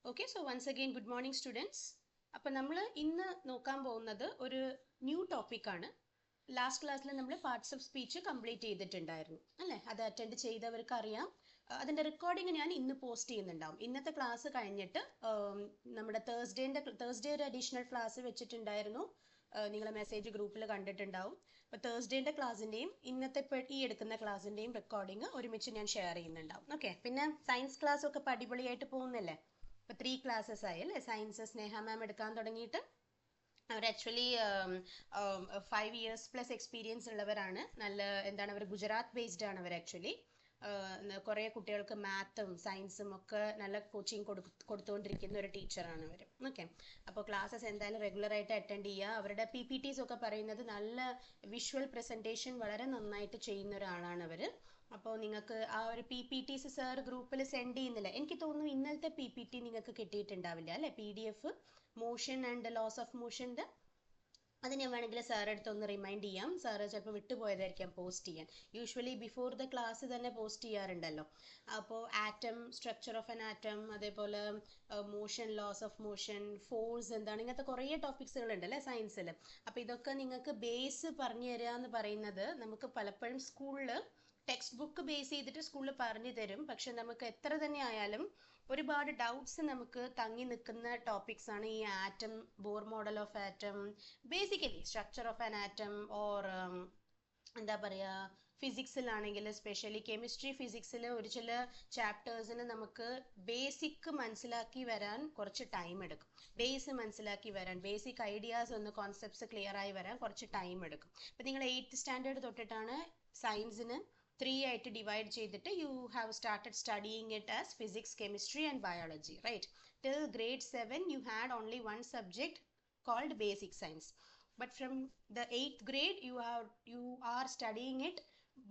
Okay, so once again, good morning, students. അപ്പോൾ നമ്മൾ ഇന്ന് നോക്കാൻ പോകുന്നത് ഒരു ന്യൂ ടോപ്പിക്കാണ്. ലാസ്റ്റ് ക്ലാസ്സിൽ നമ്മൾ പാർട്സ് ഓഫ് സ്പീച്ച് കംപ്ലീറ്റ് ചെയ്തിട്ടുണ്ടായിരുന്നു അല്ലേ? അത് അറ്റൻഡ് ചെയ്തവർക്ക് അറിയാം. അതിൻ്റെ റെക്കോർഡിംഗ് ഞാൻ ഇന്ന് പോസ്റ്റ് ചെയ്യുന്നുണ്ടാവും. ഇന്നത്തെ ക്ലാസ് കഴിഞ്ഞിട്ട് നമ്മുടെ തേഴ്സ്ഡേ ഒരു അഡീഷണൽ ക്ലാസ് വെച്ചിട്ടുണ്ടായിരുന്നു. നിങ്ങളെ മെസ്സേജ് ഗ്രൂപ്പിൽ കണ്ടിട്ടുണ്ടാവും. അപ്പോൾ തേഴ്സ്ഡേൻ്റെ ക്ലാസ്സിൻ്റെയും ഇന്നത്തെ ഈ എടുക്കുന്ന ക്ലാസ്സിൻ്റെയും റെക്കോർഡിംഗ് ഒരുമിച്ച് ഞാൻ ഷെയർ ചെയ്യുന്നുണ്ടാവും. ഓക്കെ, പിന്നെ സയൻസ് ക്ലാസ് ഒക്കെ അടിപൊളിയായിട്ട് പോകുന്നില്ലേ? ഇപ്പോൾ 3 ക്ലാസ്സസ് ആയി അല്ലേ? സയൻസ് സ്നേഹ മാം എടുക്കാൻ തുടങ്ങിയിട്ട്. അവർ ആക്ച്വലി 5 years പ്ലസ് എക്സ്പീരിയൻസ് ഉള്ളവരാണ്. നല്ല എന്താണ്, അവർ ഗുജറാത്ത് ബേസ്ഡ് ആണ്. അവർ ആക്ച്വലി കുറേ കുട്ടികൾക്ക് മാത്തും സയൻസും ഒക്കെ നല്ല കോച്ചിങ് കൊടുത്തുകൊണ്ടിരിക്കുന്ന ഒരു ടീച്ചറാണ് അവർ. ഓക്കെ, അപ്പോൾ ക്ലാസ്സസ് എന്തായാലും റെഗുലറായിട്ട് അറ്റൻഡ് ചെയ്യുക. അവരുടെ PPTs ഒക്കെ പറയുന്നത് നല്ല വിഷ്വൽ പ്രസൻറ്റേഷൻ വളരെ നന്നായിട്ട് ചെയ്യുന്ന ഒരാളാണ് അവർ. അപ്പോൾ നിങ്ങൾക്ക് ആ ഒരു PPTs സാർ ഗ്രൂപ്പിൽ സെൻഡ് ചെയ്യുന്നില്ല. എനിക്ക് തോന്നുന്നു ഇന്നലത്തെ PPT നിങ്ങൾക്ക് കിട്ടിയിട്ടുണ്ടാവില്ല അല്ലേ? PDF motion and laws of മോഷൻ്റെ അത് ഞാൻ വേണമെങ്കിൽ സാറെ അടുത്ത് ഒന്ന് റിമൈൻഡ് ചെയ്യാം. സാറ് ചിലപ്പോൾ വിട്ടുപോയതായിരിക്കാം പോസ്റ്റ് ചെയ്യാൻ. യൂഷ്വലി ബിഫോർ ദ ക്ലാസ് തന്നെ പോസ്റ്റ് ചെയ്യാറുണ്ടല്ലോ. അപ്പോൾ atom, structure of an atom, അതേപോലെ motion, laws of motion, force എന്താണ്, ഇങ്ങനത്തെ കുറേ ടോപ്പിക്സുകൾ ഉണ്ടല്ലേ സയൻസിൽ. അപ്പോൾ ഇതൊക്കെ നിങ്ങൾക്ക് ബേസ് പറഞ്ഞു തരിക എന്ന് പറയുന്നത് നമുക്ക് പലപ്പോഴും സ്കൂളിൽ ടെക്സ്റ്റ് ബുക്ക് ബേസ് ചെയ്തിട്ട് സ്കൂളിൽ പറഞ്ഞു തരും. പക്ഷെ നമുക്ക് എത്ര തന്നെ ആയാലും ഒരുപാട് ഡൗട്ട്സ് നമുക്ക് തങ്ങി നിൽക്കുന്ന ടോപ്പിക്സ് ആണ് ഈ atom, Bohr model of atom, basically structure of an atom, or എന്താ പറയുക, ഫിസിക്സിലാണെങ്കിൽ സ്പെഷ്യലി കെമിസ്ട്രി, ഫിസിക്സിൽ ഒരു ചില ചാപ്റ്റേഴ്സിന് നമുക്ക് ബേസിക് മനസ്സിലാക്കി വരാൻ കുറച്ച് ടൈം എടുക്കും. ബേസ് മനസ്സിലാക്കി വരാൻ, ബേസിക് ഐഡിയാസ് ഒന്ന് കോൺസെപ്റ്റ്സ് ക്ലിയർ ആയി വരാൻ കുറച്ച് ടൈം എടുക്കും. ഇപ്പം നിങ്ങൾ 8th സ്റ്റാൻഡേർഡ് തൊട്ടിട്ടാണ് സയൻസിന് 3 ആയിട്ട് ഡിവൈഡ് ചെയ്തിട്ട് you have started studying it as physics, chemistry and biology, right? Till grade 7 you had only one subject called basic science, but from the 8th grade you are studying it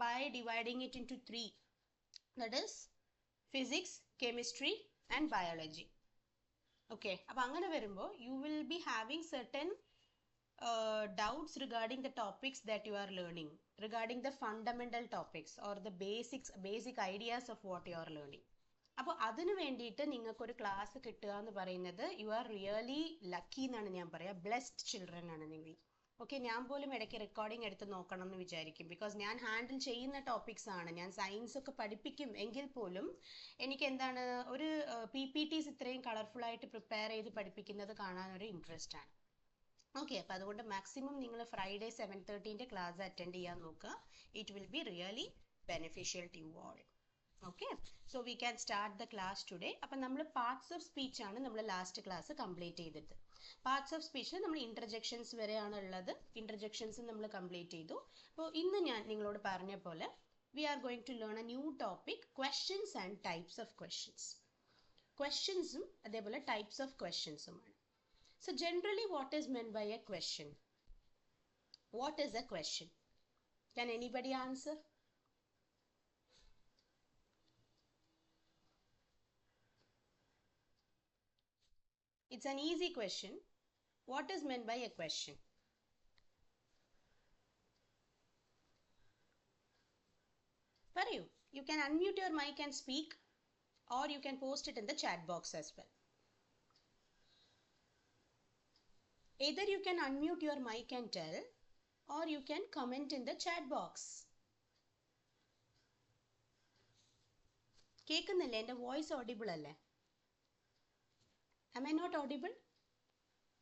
by dividing it into 3, that is physics, chemistry and biology. Okay, അപ്പോൾ അങ്ങനെ വരുമ്പോൾ you will be having certain doubts regarding the topics that you are learning, regarding the fundamental topics or the basic ideas of what you are learning. അപ്പോൾ അതിനു വേണ്ടിയിട്ട് നിങ്ങൾക്കൊരു class കിട്ടുക എന്ന് പറയുന്നത് യു ആർ റിയലി ലക്കി എന്നാണ് ഞാൻ പറയുക. ബ്ലെസ്ഡ് ചിൽഡ്രൻ ആണ് നിങ്ങൾ. ഓക്കെ, ഞാൻ പോലും ഇടയ്ക്ക് റെക്കോർഡിംഗ് എടുത്ത് നോക്കണം എന്ന് വിചാരിക്കും. ബിക്കോസ് ഞാൻ ഹാൻഡിൽ ചെയ്യുന്ന ടോപ്പിക്സ് ആണ്. ഞാൻ സയൻസ് ഒക്കെ പഠിപ്പിക്കും എങ്കിൽ പോലും എനിക്ക് എന്താണ് ഒരു PPTs ഇത്രയും കളർഫുള്ളായിട്ട് പ്രിപ്പയർ ചെയ്ത് പഠിപ്പിക്കുന്നത് കാണാനൊരു ഇൻട്രസ്റ്റ് ആണ്. ഓക്കെ, അപ്പോൾ അതുകൊണ്ട് മാക്സിമം നിങ്ങൾ ഫ്രൈഡേ 7:30 ക്ലാസ് അറ്റൻഡ് ചെയ്യാൻ നോക്കുക. It will be really beneficial to you all. Okay, so we can start the class today. അപ്പം നമ്മൾ പാർട്സ് ഓഫ് സ്പീച്ച് ആണ് നമ്മൾ ലാസ്റ്റ് ക്ലാസ് കംപ്ലീറ്റ് ചെയ്തത്. പാർട്സ് ഓഫ് സ്പീച്ചിൽ നമ്മൾ ഇൻ്റർജെക്ഷൻസ് വരെയാണ് ഉള്ളത്. ഇൻ്റർജെക്ഷൻസ് നമ്മൾ കംപ്ലീറ്റ് ചെയ്തു. അപ്പോൾ ഇന്ന് ഞാൻ നിങ്ങളോട് പറഞ്ഞ പോലെ we are going to learn a new topic, questions and types of questions. ക്വസ്റ്റ്യൻസും അതേപോലെ ടൈപ്സ് ഓഫ് ക്വസ്റ്റ്യൻസുമാണ്. So generally what is meant by a question? What is a question? Can anybody answer? It's an easy question. What is meant by a question? Parayoo, you can unmute your mic and speak, or you can post it in the chat box as well. Either you can unmute your mic and tell, or you can comment in the chat box. കേൾക്കുന്നില്ലേ? എൻ്റെ voice audible അല്ലേ? Am I not audible?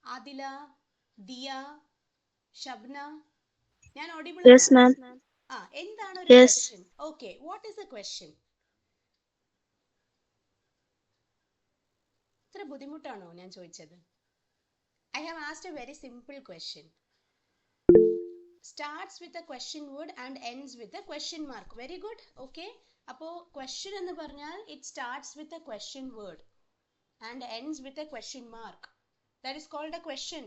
Adila, Diya, Shabna, ഞാൻ audible ആണോ? Yes, ma'am. എന്താണ് ഒരു Yes. Question? Okay, what is a question? ഇത്ര ബുദ്ധിമുട്ടാണോ ഞാൻ ചോദിച്ചത്? I have asked a very simple question. Starts with a question word and ends with a question mark. Very good. Okay. അപ്പോൾ question എന്ന് പറഞ്ഞാൽ it starts with a question word and ends with a question mark. That is called a question.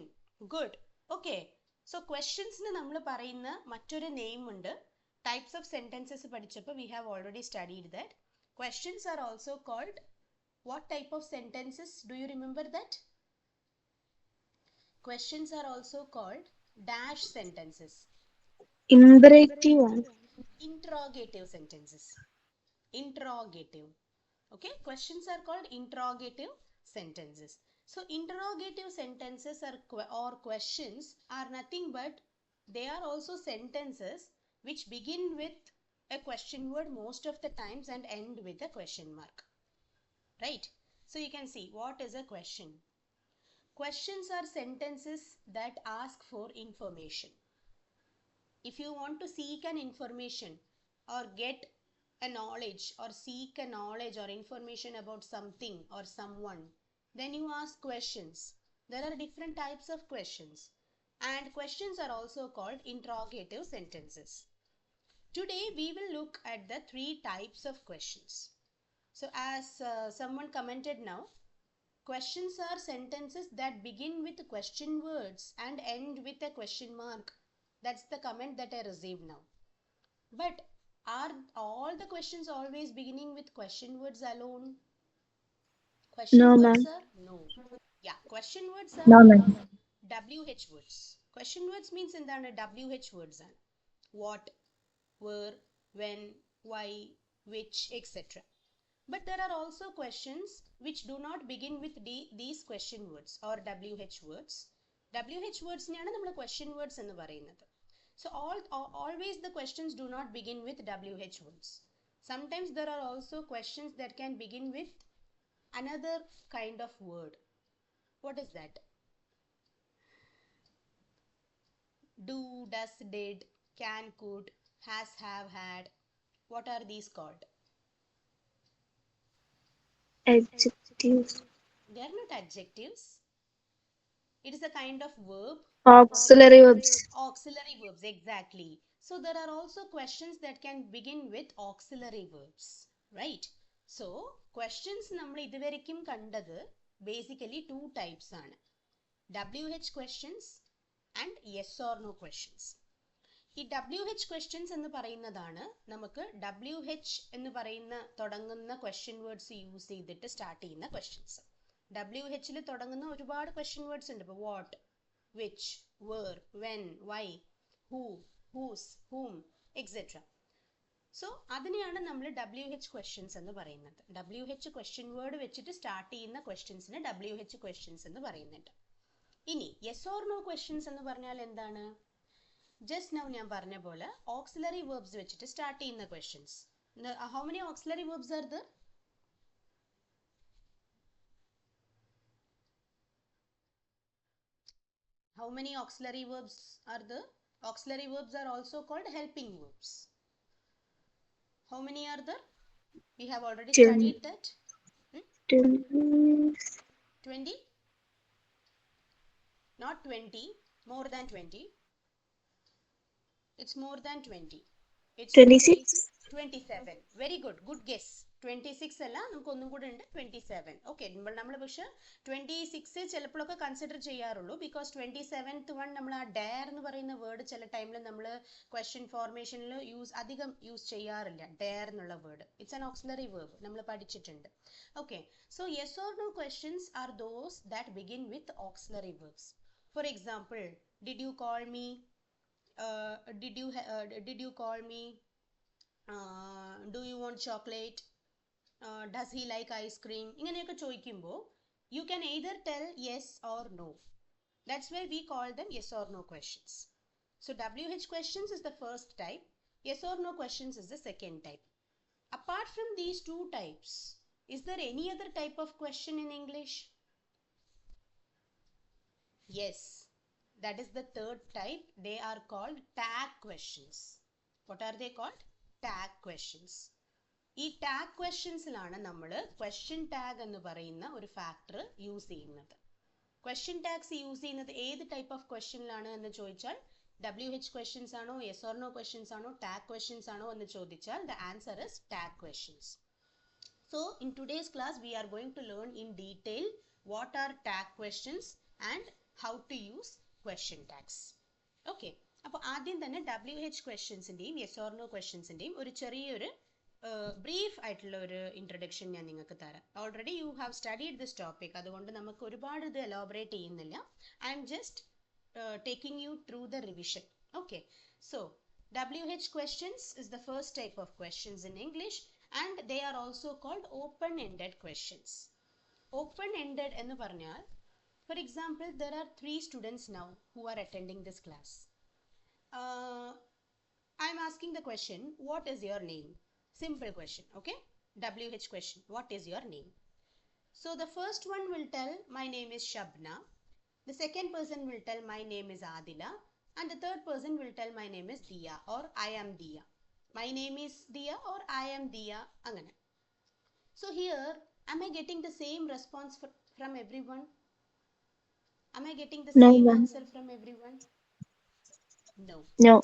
Good. Okay. So questionsന് നമ്മൾ പറയുന്ന മറ്റൊരു name ഉണ്ട്. Types of sentences പഠിച്ചപ്പോൾ we have already studied that. Questions are also called what type of sentences? Do you remember that? Questions are also called dash sentences. Imperative one. Interrogative sentences. Interrogative. Okay, questions are called interrogative sentences. So interrogative sentences or questions are nothing but they are also sentences which begin with a question word most of the times and end with a question mark. Right? So you can see what is a question. Questions are sentences that ask for information. If you want to seek an information or get a knowledge or seek a knowledge or information about something or someone, then you ask questions. There are different types of questions, and questions are also called interrogative sentences. Today we will look at the three types of questions. So as someone commented now, questions are sentences that begin with question words and end with a question mark. That's the comment that I received now. But are all the questions always beginning with question words alone? Question No, words ma'am. are no. Yeah, question words No, are ma'am. WH words. Question words means എന്താണ് WH words ആണ്. What, where, when, why, which, etc. But there are also questions which do not begin with these question words or WH words. WH words നെയാണ് നമ്മൾ question words എന്ന് പറയുന്നത്. So always the questions do not begin with WH words. Sometimes there are also questions that can begin with another kind of word. What is that? Do, does, did, can, could, has, have, had. What are these called? Adjectives. They are not adjectives. It is a kind of verb. Auxiliary verbs. Auxiliary verbs, exactly. So there are also questions that can begin with auxiliary verbs, right? So questions നമ്മൾ ഇതുവരെയ്ക്കും കണ്ടത് basically two types ആണ്. WH questions and yes or no questions. ഈ WH questions എന്ന് പറയുന്നതാണ് നമുക്ക് WH എന്ന് പറയുന്ന തുടങ്ങുന്ന question words യൂസ് ചെയ്തിട്ട് സ്റ്റാർട്ട് ചെയ്യുന്ന questions. WH ൽ തുടങ്ങുന്ന ഒരുപാട് question words ഉണ്ട്. ഇപ്പോൾ what, which, where, when, why, who, whose, whom, etc. So അതിനെയാണ് നമ്മൾ WH questions എന്ന് പറയുന്നത്. WH question word വെച്ചിട്ട് സ്റ്റാർട്ട് ചെയ്യുന്ന ക്വസ്റ്റ്യൻസിന് WH questions എന്ന് പറയുന്നുണ്ട്. ഇനി yes or no questions എന്ന് പറഞ്ഞാൽ എന്താണ്? ജസ്റ്റ് നൗ ഞാൻ പറഞ്ഞ പോലെ ഓക്സിലറി verbs വെച്ചിട്ട് സ്റ്റാർട്ട് ചെയ്യുന്ന questions. How many auxiliary verbs are there? How many auxiliary verbs are there? Auxiliary verbs are also called helping verbs. How many are there? We have already studied that. 20? Not 20, more than 20. It's more than 20. It's 26. 27. Very good. Good guess. 26 അല്ല, നമുക്ക് ഒന്നും കൂടെ ഉണ്ട് 27. Okay, നമ്മൾ പക്ഷെ 26 ചിലപ്പോഴൊക്കെ consider ചെയ്യാറുള്ളൂ. Because 27th one നമ്മൾ ആ ഡെയർ എന്ന് പറയുന്ന വേർഡ് ചില ടൈമിൽ നമ്മൾ ക്വസ്റ്റ്യൻ ഫോർമേഷനിൽ അധികം യൂസ് ചെയ്യാറില്ല. ഡെയർ എന്നുള്ള word it's an auxiliary verb, നമ്മൾ പഠിച്ചിട്ടുണ്ട്. Okay, so yes or no questions are those that begin with auxiliary verbs. For example, did you call me, did you call me, do you want chocolate, does he like ice cream, ഇങ്ങനെയൊക്കെ ചോദിക്കുമ്പോൾ you can either tell yes or no. That's why we call them yes or no questions. So WH questions is the first type, yes or no questions is the second type. Apart from these two types, is there any other type of question in English? Yes, that is the third type. They are called tag questions. What are they called? Tag questions. ഈ tag ക്വസ്റ്റ്യൻസിലാണ് നമ്മൾ question tag എന്ന് പറയുന്ന ഒരു factor use ചെയ്യുന്നത്. Question tags use ചെയ്യുന്നത് ഏത് type of ക്വസ്റ്റ്യനിലാണ് എന്ന് ചോദിച്ചാൽ WH questions ആണോ, yes or no questions ആണോ, tag questions ആണോ എന്ന് ചോദിച്ചാൽ the answer is tag questions. So in today's class we are going to learn in detail what are tag questions and how to use question tags. Okay, അപ്പോൾ ആദ്യം തന്നെ WH questionസിൻ്റെയും yes or no questionസിൻ്റെയും ഒരു ചെറിയൊരു brief ആയിട്ടുള്ള ഒരു introduction ഞാൻ നിങ്ങൾക്ക് തരാം. Already you have studied this topic, അതുകൊണ്ട് നമുക്ക് ഒരുപാട് ഇത് എലോബറേറ്റ് ചെയ്യുന്നില്ല. I am just taking you through the revision. Okay, so WH questions is the first type of questions in English and they are also called open-ended questions. open-ended എന്ന് പറഞ്ഞാൽ, for example, there are 3 students now who are attending this class. I'm asking the question, what is your name? Simple question, okay? WH question, what is your name? So the first one will tell, my name is Shabna. The second person will tell, my name is Adila. And the third person will tell, my name is Diya, or I am Diya. My name is Diya, or I am Diya. Angana. So here, am I getting the same response from everyone? Am I getting the No, same ma'am. answer from everyone? No. No.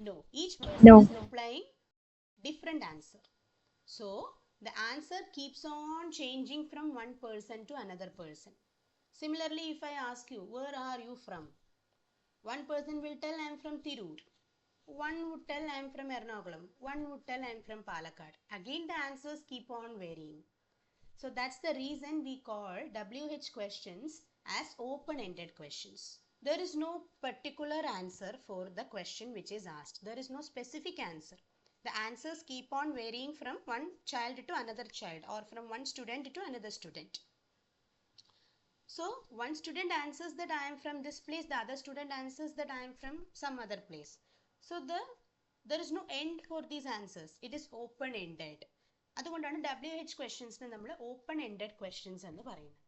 No. Each person No. is replying different answer. So the answer keeps on changing from one person to another person. Similarly, if I ask you, where are you from? One person will tell I am from Tirur. One would tell I am from Ernakulam. One would tell I am from Palakkad. Again, the answers keep on varying. So that's the reason we call WH questions as open-ended questions. There is no particular answer for the question which is asked. There is no specific answer. The answers keep on varying from one child to another child, or from one student to another student. So one student answers that I am from this place, the other student answers that I am from some other place. So there is no end for these answers. It is open-ended. അതുകൊണ്ടാണ് WH ക്വസ്റ്റ്യൻസിന് നമ്മൾ open ended questions എന്ന് പറയുന്നത്.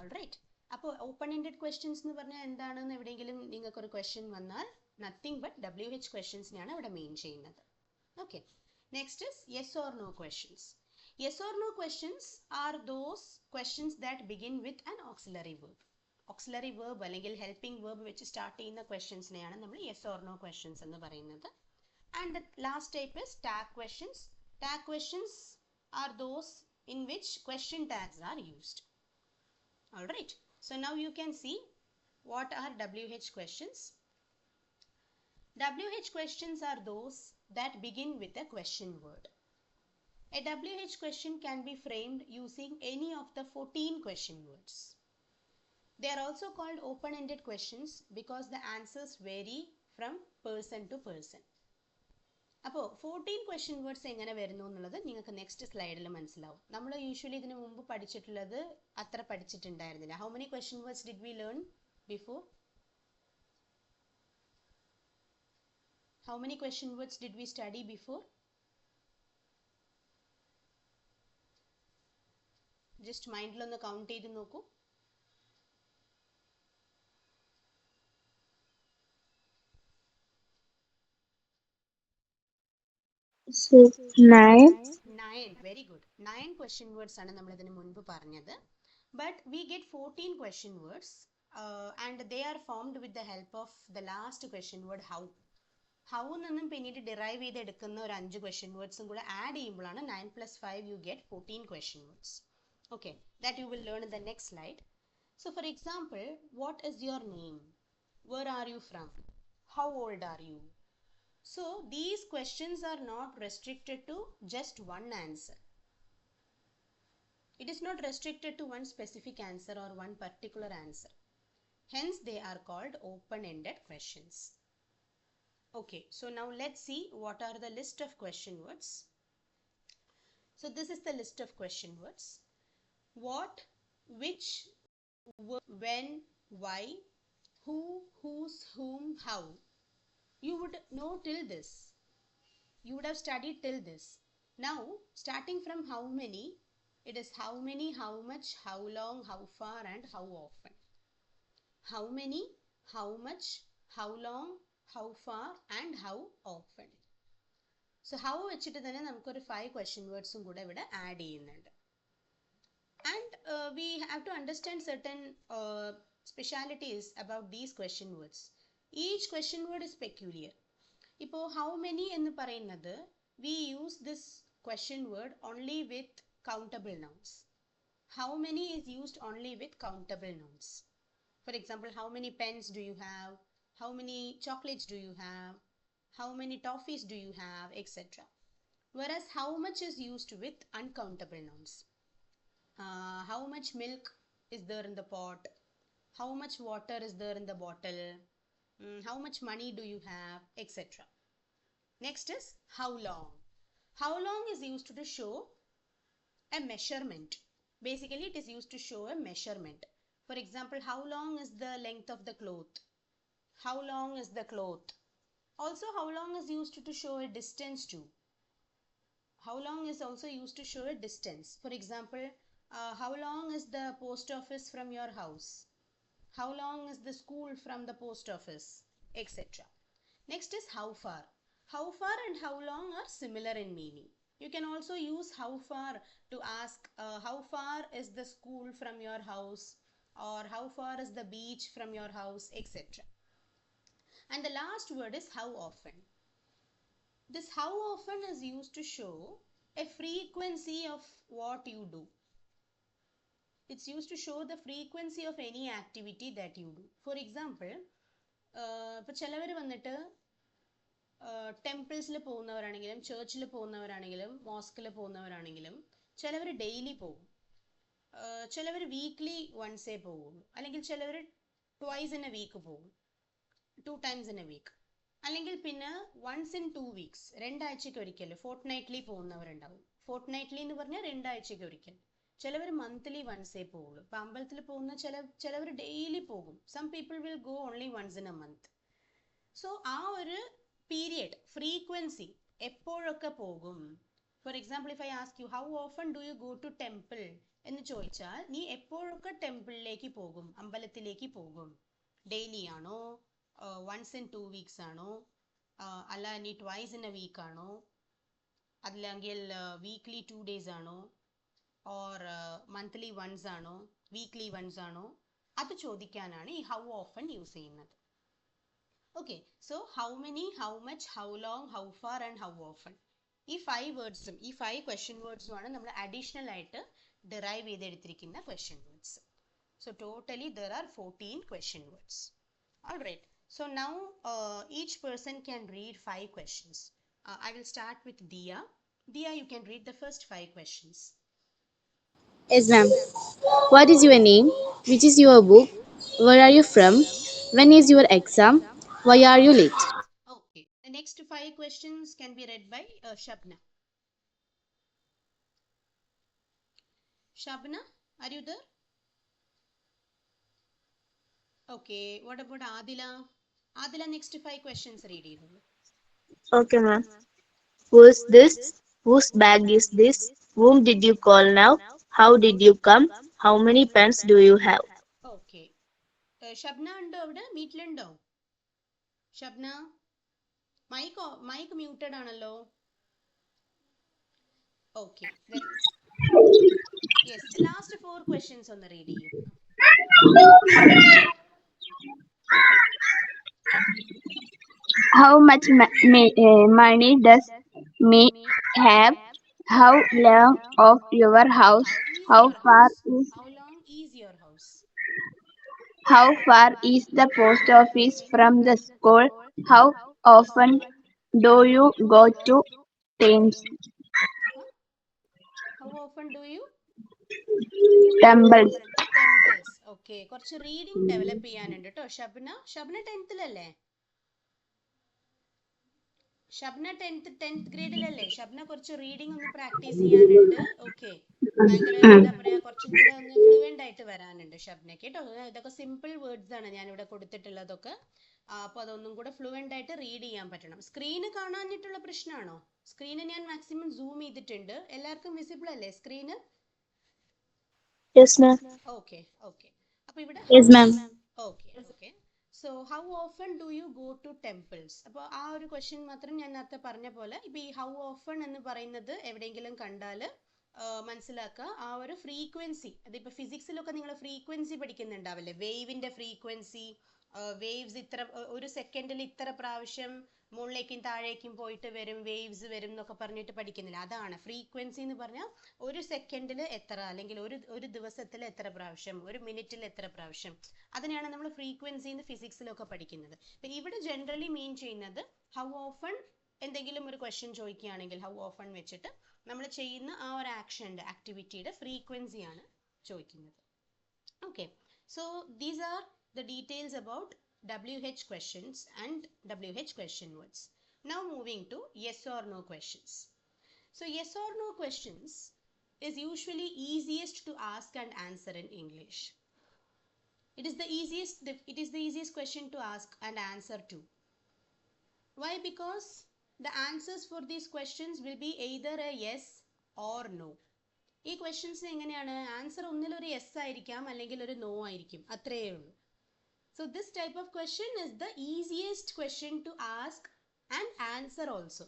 Alright. അപ്പോൾ open ended questions എന്ന് പറഞ്ഞാൽ എന്താണെന്ന് എവിടെയെങ്കിലും നിങ്ങൾക്കൊരു ക്വസ്റ്റ്യൻ വന്നാൽ നത്തിങ് ബട്ട് WH ക്വസ്റ്റ്യൻസിനെയാണ് അവിടെ മെയിൻ ചെയ്യുന്നത്. Okay. Next is yes or no questions. Yes or no questions are those questions that begin with an auxiliary verb. Auxiliary verb അല്ലെങ്കിൽ helping verb വെച്ച് സ്റ്റാർട്ട് ചെയ്യുന്ന ക്വസ്റ്റ്യൻസിനെയാണ് നമ്മൾ yes or no questions എന്ന് പറയുന്നത്. And the last type is tag questions. Tag questions are those in which question tags are used. Alright. So now you can see what are WH questions. WH questions are those that begin with a question word. A WH question can be framed using any of the 14 question words. They are also called open-ended questions because the answers vary from person to person. അപ്പോൾ 14 question words എങ്ങനെ വരുന്നു എന്നുള്ളത് നിങ്ങൾക്ക് next സ്ലൈഡിൽ മനസ്സിലാവും. നമ്മൾ usually ഇതിനു മുമ്പ് പഠിച്ചിട്ടുള്ളത് അത്ര പഠിച്ചിട്ടുണ്ടായിരുന്നില്ല. How many question words did we learn before? How many question words did we study before? Just മൈൻഡിലൊന്ന് കൗണ്ട് ചെയ്ത് നോക്കൂ. Nine. 9. Very good. 9 question words ആണ് നമ്മൾ ഇതിനു മുൻപ് പറഞ്ഞത്. But we get 14 question words and they are formed with the help of the last question word how. How നിന്നും പിന്നീട് ഡിറൈവ് ചെയ്തെടുക്കുന്ന ഒരു 5 question wordsഉം കൂടെ ആഡ് ചെയ്യുമ്പോഴാണ് 9 + 5 you get 14 question words. Okay, that you will learn in the next slide. So for example, what is your name? Where are you from? How old are you? So these questions are not restricted to just one answer. It is not restricted to one specific answer or one particular answer. Hence they are called open-ended questions. Okay, so now let's see what are the list of question words. So this is the list of question words. What, which, when, why, who, whose, whom, how. You would know till this. You would have studied till this. Now, starting from how many, it is how many, how much, how long, how far, and how often. How many, how much, how long, how far, and how often. So, how വെച്ചിട്ട് തന്നെ നമുക്കൊരു 5 question wordsഉം കൂടെ ഇവിടെ add ചെയ്യുന്നുണ്ട്. And we have to understand certain specialities about these question words. Each question word is peculiar. ഇപ്പോൾ how many എന്ന് പറയുന്നത് we use this question word only with countable nouns. How many is used only with countable nouns. For example, how many pens do you have? How many chocolates do you have? How many toffees do you have? Etc. Whereas how much is used with uncountable nouns. How much milk is there in the pot? How much water is there in the bottle? How much money do you have, etc. Next is how long. How long is used to show a measurement. Basically, it is used to show a measurement. For example, how long is the length of the cloth? How long is the cloth? Also, how long is used to show a distance too. How long is also used to show a distance. For example, how long is the post office from your house? How long is the school from the post office, etc. Next is how far. How far and how long are similar in meaning. You can also use how far to ask how far is the school from your house, or how far is the beach from your house, etc. And the last word is how often. This how often is used to show a frequency of what you do. It's used to show the frequency of any activity that you do. For example, ഇപ്പോൾ ചിലവർ വന്നിട്ട് ടെമ്പിൾസിൽ പോകുന്നവരാണെങ്കിലും ചേർച്ചിൽ പോകുന്നവരാണെങ്കിലും മോസ്കിൽ പോകുന്നവരാണെങ്കിലും ചിലവർ daily പോകും, ചിലവർ weekly വൺസേ പോകുള്ളൂ, അല്ലെങ്കിൽ ചിലവർ twice in A week പോകും, 2 times in a week, അല്ലെങ്കിൽ പിന്നെ വൺസ് ഇൻ 2 weeks, രണ്ടാഴ്ചയ്ക്ക് ഒരിക്കൽ ഫോർട്ട് നൈറ്റ്ലി പോകുന്നവരുണ്ടാവും. ഫോർട്ട് നൈറ്റ്ലി എന്ന് പറഞ്ഞാൽ രണ്ടാഴ്ചയ്ക്ക് ഒരിക്കൽ. ചിലവർ മന്ത്ലി വൺസേ പോകുള്ളൂ. ഇപ്പം അമ്പലത്തിൽ പോകുന്ന ചിലവർ ഡെയിലി പോകും. Some people will go only once in a month. So ആ ഒരു പീരിയഡ്, ഫ്രീക്വൻസി, എപ്പോഴൊക്കെ പോകും. For example, if I ask you how often do you go to temple എന്ന് ചോദിച്ചാൽ നീ എപ്പോഴൊക്കെ ടെമ്പിളിലേക്ക് പോകും, അമ്പലത്തിലേക്ക് പോകും? ഡെയിലി ആണോ, വൺസ് ഇൻ 2 weeks ആണോ, അല്ല ഇനി ട്വൈസ് ഇൻ എ വീക്ക് ആണോ, അല്ലെങ്കിൽ വീക്ക്ലി 2 days ആണോ, ഓർ മന്ത്ലി വൺസ് ആണോ, വീക്ക്ലി വൺസ് ആണോ? അത് ചോദിക്കാനാണ് ഈ ഹൗ ഓഫൺ യൂസ് ചെയ്യുന്നത്. Okay, so how many, how much, how long, how far and how often. ഈ 5 വേർഡ്സും ഈ 5 ക്വസ്റ്റ്യൻ വേർഡ്സുമാണ് നമ്മൾ അഡീഷണൽ ആയിട്ട് ഡിറൈവ് ചെയ്തെടുത്തിരിക്കുന്ന question words. So totally there are 14 question words. All right. So now each person can read 5 questions. I will start with Dia. Dia, you can read the first 5 questions. Yes, ma'am. What is your name? Which is your book? Where are you from? When is your exam? Why are you late? Okay. The next 5 questions can be read by Shabna. Shabna, are you there? Okay. What about Adila? Adila, next 5 questions read. Okay, ma'am. Who is this? Whose bag is this? Whom did you call now? How did you come? How many pens do you have? Okay. Shabna undo avide? Meetlundo? Shabna? Mic muted ആണല്ലോ. Okay. Yes, the last 4 questions on the radio. How much money does me have? How long of your house? How far is How long is your house? how far is the post office from the school? How often do you go to Thames Huh? How often do you? temples? Temples. Okay. കുറച്ച് reading develop ചെയ്യാനുണ്ട് കേട്ടോ. Shabna 10th-ലല്ലേ? Shabna 10th ഗ്രേഡിലല്ലേ? Shabna കുറച്ച് reading ഒന്ന് practice ചെയ്യാനുണ്ട്. Okay, ഭയങ്കര എന്താ പറയാ, കുറച്ചും കൂടെ ഒന്ന് ഫ്ലുവൻ്റ് ആയിട്ട് വരാനുണ്ട് ഷബ്നയ്ക്ക് കേട്ടോ. ഇതൊക്കെ സിമ്പിൾ വേർഡ്സ് ആണ് ഞാനിവിടെ കൊടുത്തിട്ടുള്ളതൊക്കെ. അപ്പോൾ അതൊന്നും കൂടെ ഫ്ലുവൻ്റ് ആയിട്ട് റീഡ് ചെയ്യാൻ പറ്റണം. സ്ക്രീന് കാണാനിട്ടുള്ള പ്രശ്നമാണോ? സ്ക്രീന് ഞാൻ മാക്സിമം സൂം ചെയ്തിട്ടുണ്ട്. എല്ലാവർക്കും വിസിബിൾ അല്ലേ screen? Yes, ma'am. Okay okay. അപ്പോൾ ഇവിടെ Yes, ma'am. Okay okay. So how often do you go to temples? അപ്പോൾ ആ ഒരു ക്വസ്റ്റ്യൻ മാത്രം ഞാൻ നേരത്തെ പറഞ്ഞ പോലെ ഇപ്പോൾ ഈ ഹൗ ഓഫൺ എന്ന് പറയുന്നത് എവിടെയെങ്കിലും കണ്ടാൽ മനസ്സിലാക്കുക ആ ഒരു ഫ്രീക്വൻസി. അതിപ്പോൾ ഫിസിക്സിലൊക്കെ നിങ്ങൾ ഫ്രീക്വൻസി പഠിക്കുന്നുണ്ടാവില്ലേ, വേവിൻ്റെ ഫ്രീക്വൻസി. വേവ്സ് ഇത്ര ഒരു സെക്കൻഡിൽ ഇത്ര പ്രാവശ്യം മുകളിലേക്കും താഴേക്കും പോയിട്ട് വരും, വേവ്സ് വരും എന്നൊക്കെ പറഞ്ഞിട്ട് പഠിക്കുന്നില്ല. അതാണ് ഫ്രീക്വൻസി എന്ന് പറഞ്ഞാൽ ഒരു സെക്കൻഡിൽ എത്ര, അല്ലെങ്കിൽ ഒരു ദിവസത്തിൽ എത്ര പ്രാവശ്യം, ഒരു മിനിറ്റിൽ എത്ര പ്രാവശ്യം, അതിനെയാണ് നമ്മൾ ഫ്രീക്വൻസി എന്ന് ഫിസിക്സിലൊക്കെ പഠിക്കുന്നത്. അപ്പം ഇവിടെ ജനറലി മീൻ ചെയ്യുന്നത് ഹൗ ഓഫൺ എന്തെങ്കിലും ഒരു ക്വസ്റ്റ്യൻ ചോദിക്കുകയാണെങ്കിൽ ഹൗ ഓഫൺ വെച്ചിട്ട് നമ്മൾ ചെയ്യുന്ന ആ ഒരു ആക്ഷൻ്റെ ആക്ടിവിറ്റിയുടെ ഫ്രീക്വൻസിയാണ് ചോദിക്കുന്നത്. Okay, so these are the details about WH questions and WH question words. Now moving to yes or no questions. So yes or no questions, is usually easiest to ask and answer in English? It is the easiest question to ask and answer to. Why? Because the answers for these questions will be either a yes or no. ഈ ക്വസ്റ്റ്യൻസിന് എങ്ങനെയാണ് answer ഒന്നിലൊരു yes ആയിരിക്കാം അല്ലെങ്കിൽ ഒരു no ആയിരിക്കും, അത്രയേ ഉള്ളൂ. So this type of question is the easiest question to ask and answer also.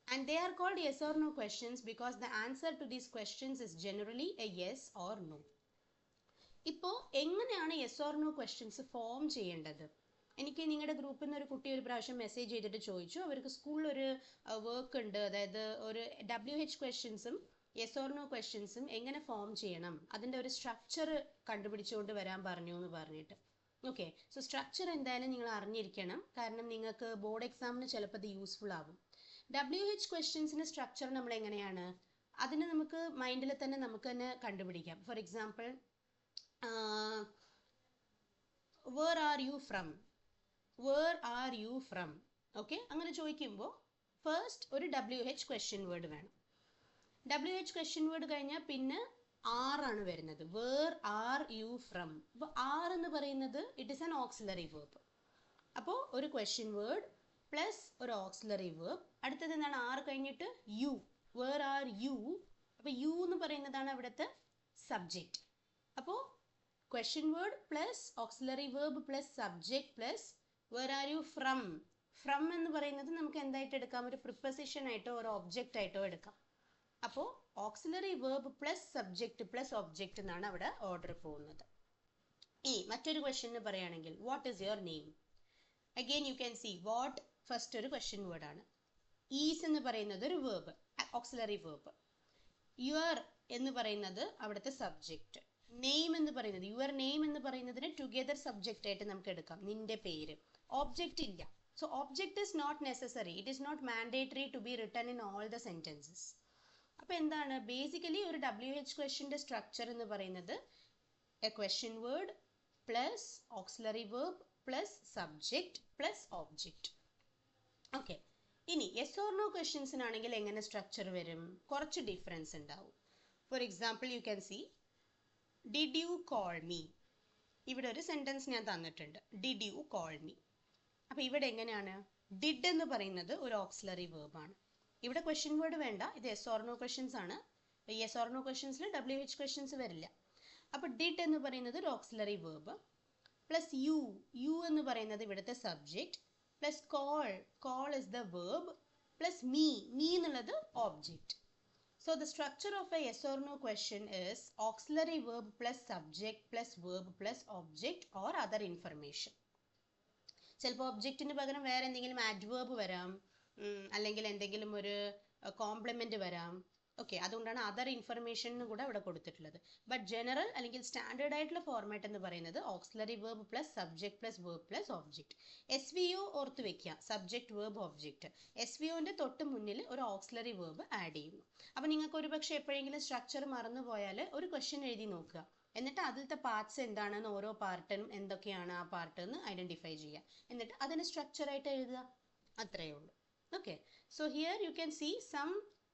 And they are called yes or no questions because the answer to these questions is generally a yes or no. ഇപ്പോൾ എങ്ങനെയാണ് yes or no questions form ചെയ്യേണ്ടത്? എനിക്ക് നിങ്ങളുടെ ഗ്രൂപ്പിൽ നിന്ന് ഒരു കുട്ടി ഒരു പ്രാവശ്യം മെസ്സേജ് ചെയ്തിട്ട് ചോദിച്ചു, അവർക്ക് സ്കൂളിൽ ഒരു വർക്ക് ഉണ്ട്, അതായത് ഒരു WH ക്വസ്റ്റ്യൻസും യെസ് ഓർ നോ ക്വസ്റ്റ്യൻസും എങ്ങനെ ഫോം ചെയ്യണം, അതിൻ്റെ ഒരു സ്ട്രക്ചർ കണ്ടുപിടിച്ചുകൊണ്ട് വരാൻ പറഞ്ഞു എന്ന് പറഞ്ഞിട്ട്. ഓക്കെ, സോ സ്ട്രക്ചർ എന്തായാലും നിങ്ങൾ അറിഞ്ഞിരിക്കണം, കാരണം നിങ്ങൾക്ക് ബോർഡ് എക്സാമിന് ചിലപ്പോൾ അത് യൂസ്ഫുൾ ആകും. WH ക്വസ്റ്റ്യൻസിൻ്റെ സ്ട്രക്ചർ നമ്മൾ എങ്ങനെയാണ്, അതിന് നമുക്ക് മൈൻഡിൽ തന്നെ നമുക്ക് തന്നെ കണ്ടുപിടിക്കാം. For example, where are you from? Where are you from? Okay, അങ്ങനെ ചോദിക്കുമ്പോൾ ഫസ്റ്റ് ഒരു WH ക്വസ്റ്റ്യൻ വേർഡ് വേണം. WH ക്വസ്റ്റ്യൻ വേർഡ് കഴിഞ്ഞാൽ പിന്നെ ആണ് വരുന്നത്. Where are you from. അപ്പോൾ ആർ എന്ന് പറയുന്നത് it is an auxiliary verb. അപ്പോൾ ഒരു ക്വസ്റ്റ്യൻ വേർഡ് പ്ലസ് ഒരു ഓക്സിലറി വേർബ്. അടുത്തത് എന്താണ്? ആർ കഴിഞ്ഞിട്ട് യു. Where are you. അപ്പോൾ യു എന്ന് പറയുന്നതാണ് അവിടുത്തെ സബ്ജക്റ്റ്. അപ്പോൾ question word plus auxiliary verb plus subject plus where are you from. From എന്ന് പറയുന്നത് നമുക്ക് എന്തായിട്ട് എടുക്കാം? ഒരു പ്രിപ്പസിഷൻ ആയിട്ടോ ഒരു ഒബ്ജക്റ്റ് ആയിട്ടോ എടുക്കാം. അപ്പോൾ auxiliary verb plus subject plus object എന്നാണ് അവിടെ ഓർഡർ പോകുന്നത്. ഈ മറ്റൊരു ക്വസ്റ്റ്യൻ പറയുകയാണെങ്കിൽ what is your name. Again you can see what first ഒരു ക്വസ്റ്റ്യൻ വേർഡ് ആണ്. ഈസ് എന്ന് പറയുന്നത് ഒരു വേർബ്, ഓക്സിലറി വേർബ്. യുവർ എന്ന് പറയുന്നത് അവിടുത്തെ സബ്ജക്റ്റ്. നെയിം എന്ന് പറയുന്നത് യുവർ നെയിം എന്ന് പറയുന്നതിന് ടുഗെദർ സബ്ജക്റ്റ് ആയിട്ട് നമുക്ക് എടുക്കാം, നിന്റെ പേര്. ഒബ്ജക്റ്റ് ഇല്ല. So object is not necessary, it is not mandatory to be written in all the sentences. അപ്പോൾ എന്താണ് ബേസിക്കലി ഒരു WH ക്വസ്റ്റ്യൻ്റെ സ്ട്രക്ചർ എന്ന് പറയുന്നത് a question word plus auxiliary verb plus subject plus object. Okay, ഇനി yes or no ക്വസ്റ്റ്യൻസിനാണെങ്കിൽ എങ്ങനെ structure വരും? കുറച്ച് ഡിഫറൻസ് ഉണ്ടാവും. For example you can see did you call me. ഇവിടെ ഒരു സെൻറ്റൻസ് ഞാൻ തന്നിട്ടുണ്ട്, ഡിഡ് യു കോൾ മീ. അപ്പോൾ ഇവിടെ എങ്ങനെയാണ്? ഡിഡ് എന്ന് പറയുന്നത് ഒരു ഓക്സിലറി വേർബാണ്. ഇവിടെ ക്വസ്റ്റ്യൻ വേർഡ് വേണ്ട, ഇത് യെസ് ഓർ നോ ക്വസ്റ്റ്യൻസ് ആണ്. യെസ് ഓർ നോ ക്വസ്റ്റ്യൻസിൽ WH ക്വസ്റ്റ്യൻസ് വരില്ല. അപ്പോൾ ഡിഡ് എന്ന് പറയുന്നത് ഒരു auxiliary verb plus you. You എന്ന് പറയുന്നത് ഇവിടുത്തെ subject plus call is the verb plus me എന്നുള്ളത് object. So the structure of a yes or no question is auxiliary verb plus subject plus verb plus object or other information. ചിലപ്പോൾ ഒബ്ജക്റ്റിന് പകരം വേറെ എന്തെങ്കിലും adverb വരാം, അല്ലെങ്കിൽ എന്തെങ്കിലും ഒരു complement വരാം. ഓക്കെ, അതുകൊണ്ടാണ് അതർ ഇൻഫർമേഷൻ എന്ന് കൂടെ ഇവിടെ കൊടുത്തിട്ടുള്ളത്. ബട്ട് ജനറൽ അല്ലെങ്കിൽ സ്റ്റാൻഡേർഡ് ആയിട്ടുള്ള ഫോർമാറ്റ് എന്ന് പറയുന്നത് auxiliary verb plus subject plus verb plus object. SVO ഓർത്ത് വെക്കുക, സബ്ജക്ട് വേർബ് ഒബ്ജക്റ്റ്. SVOന്റെ തൊട്ട് മുന്നിൽ ഒരു ഓക്സിലറി വേർബ് ആഡ് ചെയ്യുന്നു. അപ്പോൾ നിങ്ങൾക്ക് ഒരു പക്ഷേ എപ്പോഴെങ്കിലും സ്ട്രക്ചർ മറന്നു പോയാൽ ഒരു ക്വസ്റ്റ്യൻ എഴുതി നോക്കുക, എന്നിട്ട് അതിലത്തെ പാർട്സ് എന്താണെന്ന് ഓരോ പാർട്ടിനും എന്തൊക്കെയാണ് ആ പാർട്ട് എന്ന് ഐഡന്റിഫൈ ചെയ്യുക, എന്നിട്ട് അതിന് സ്ട്രക്ചറായിട്ട് എഴുതുക, അത്രയേ ഉള്ളൂ. Okay, so here you can see some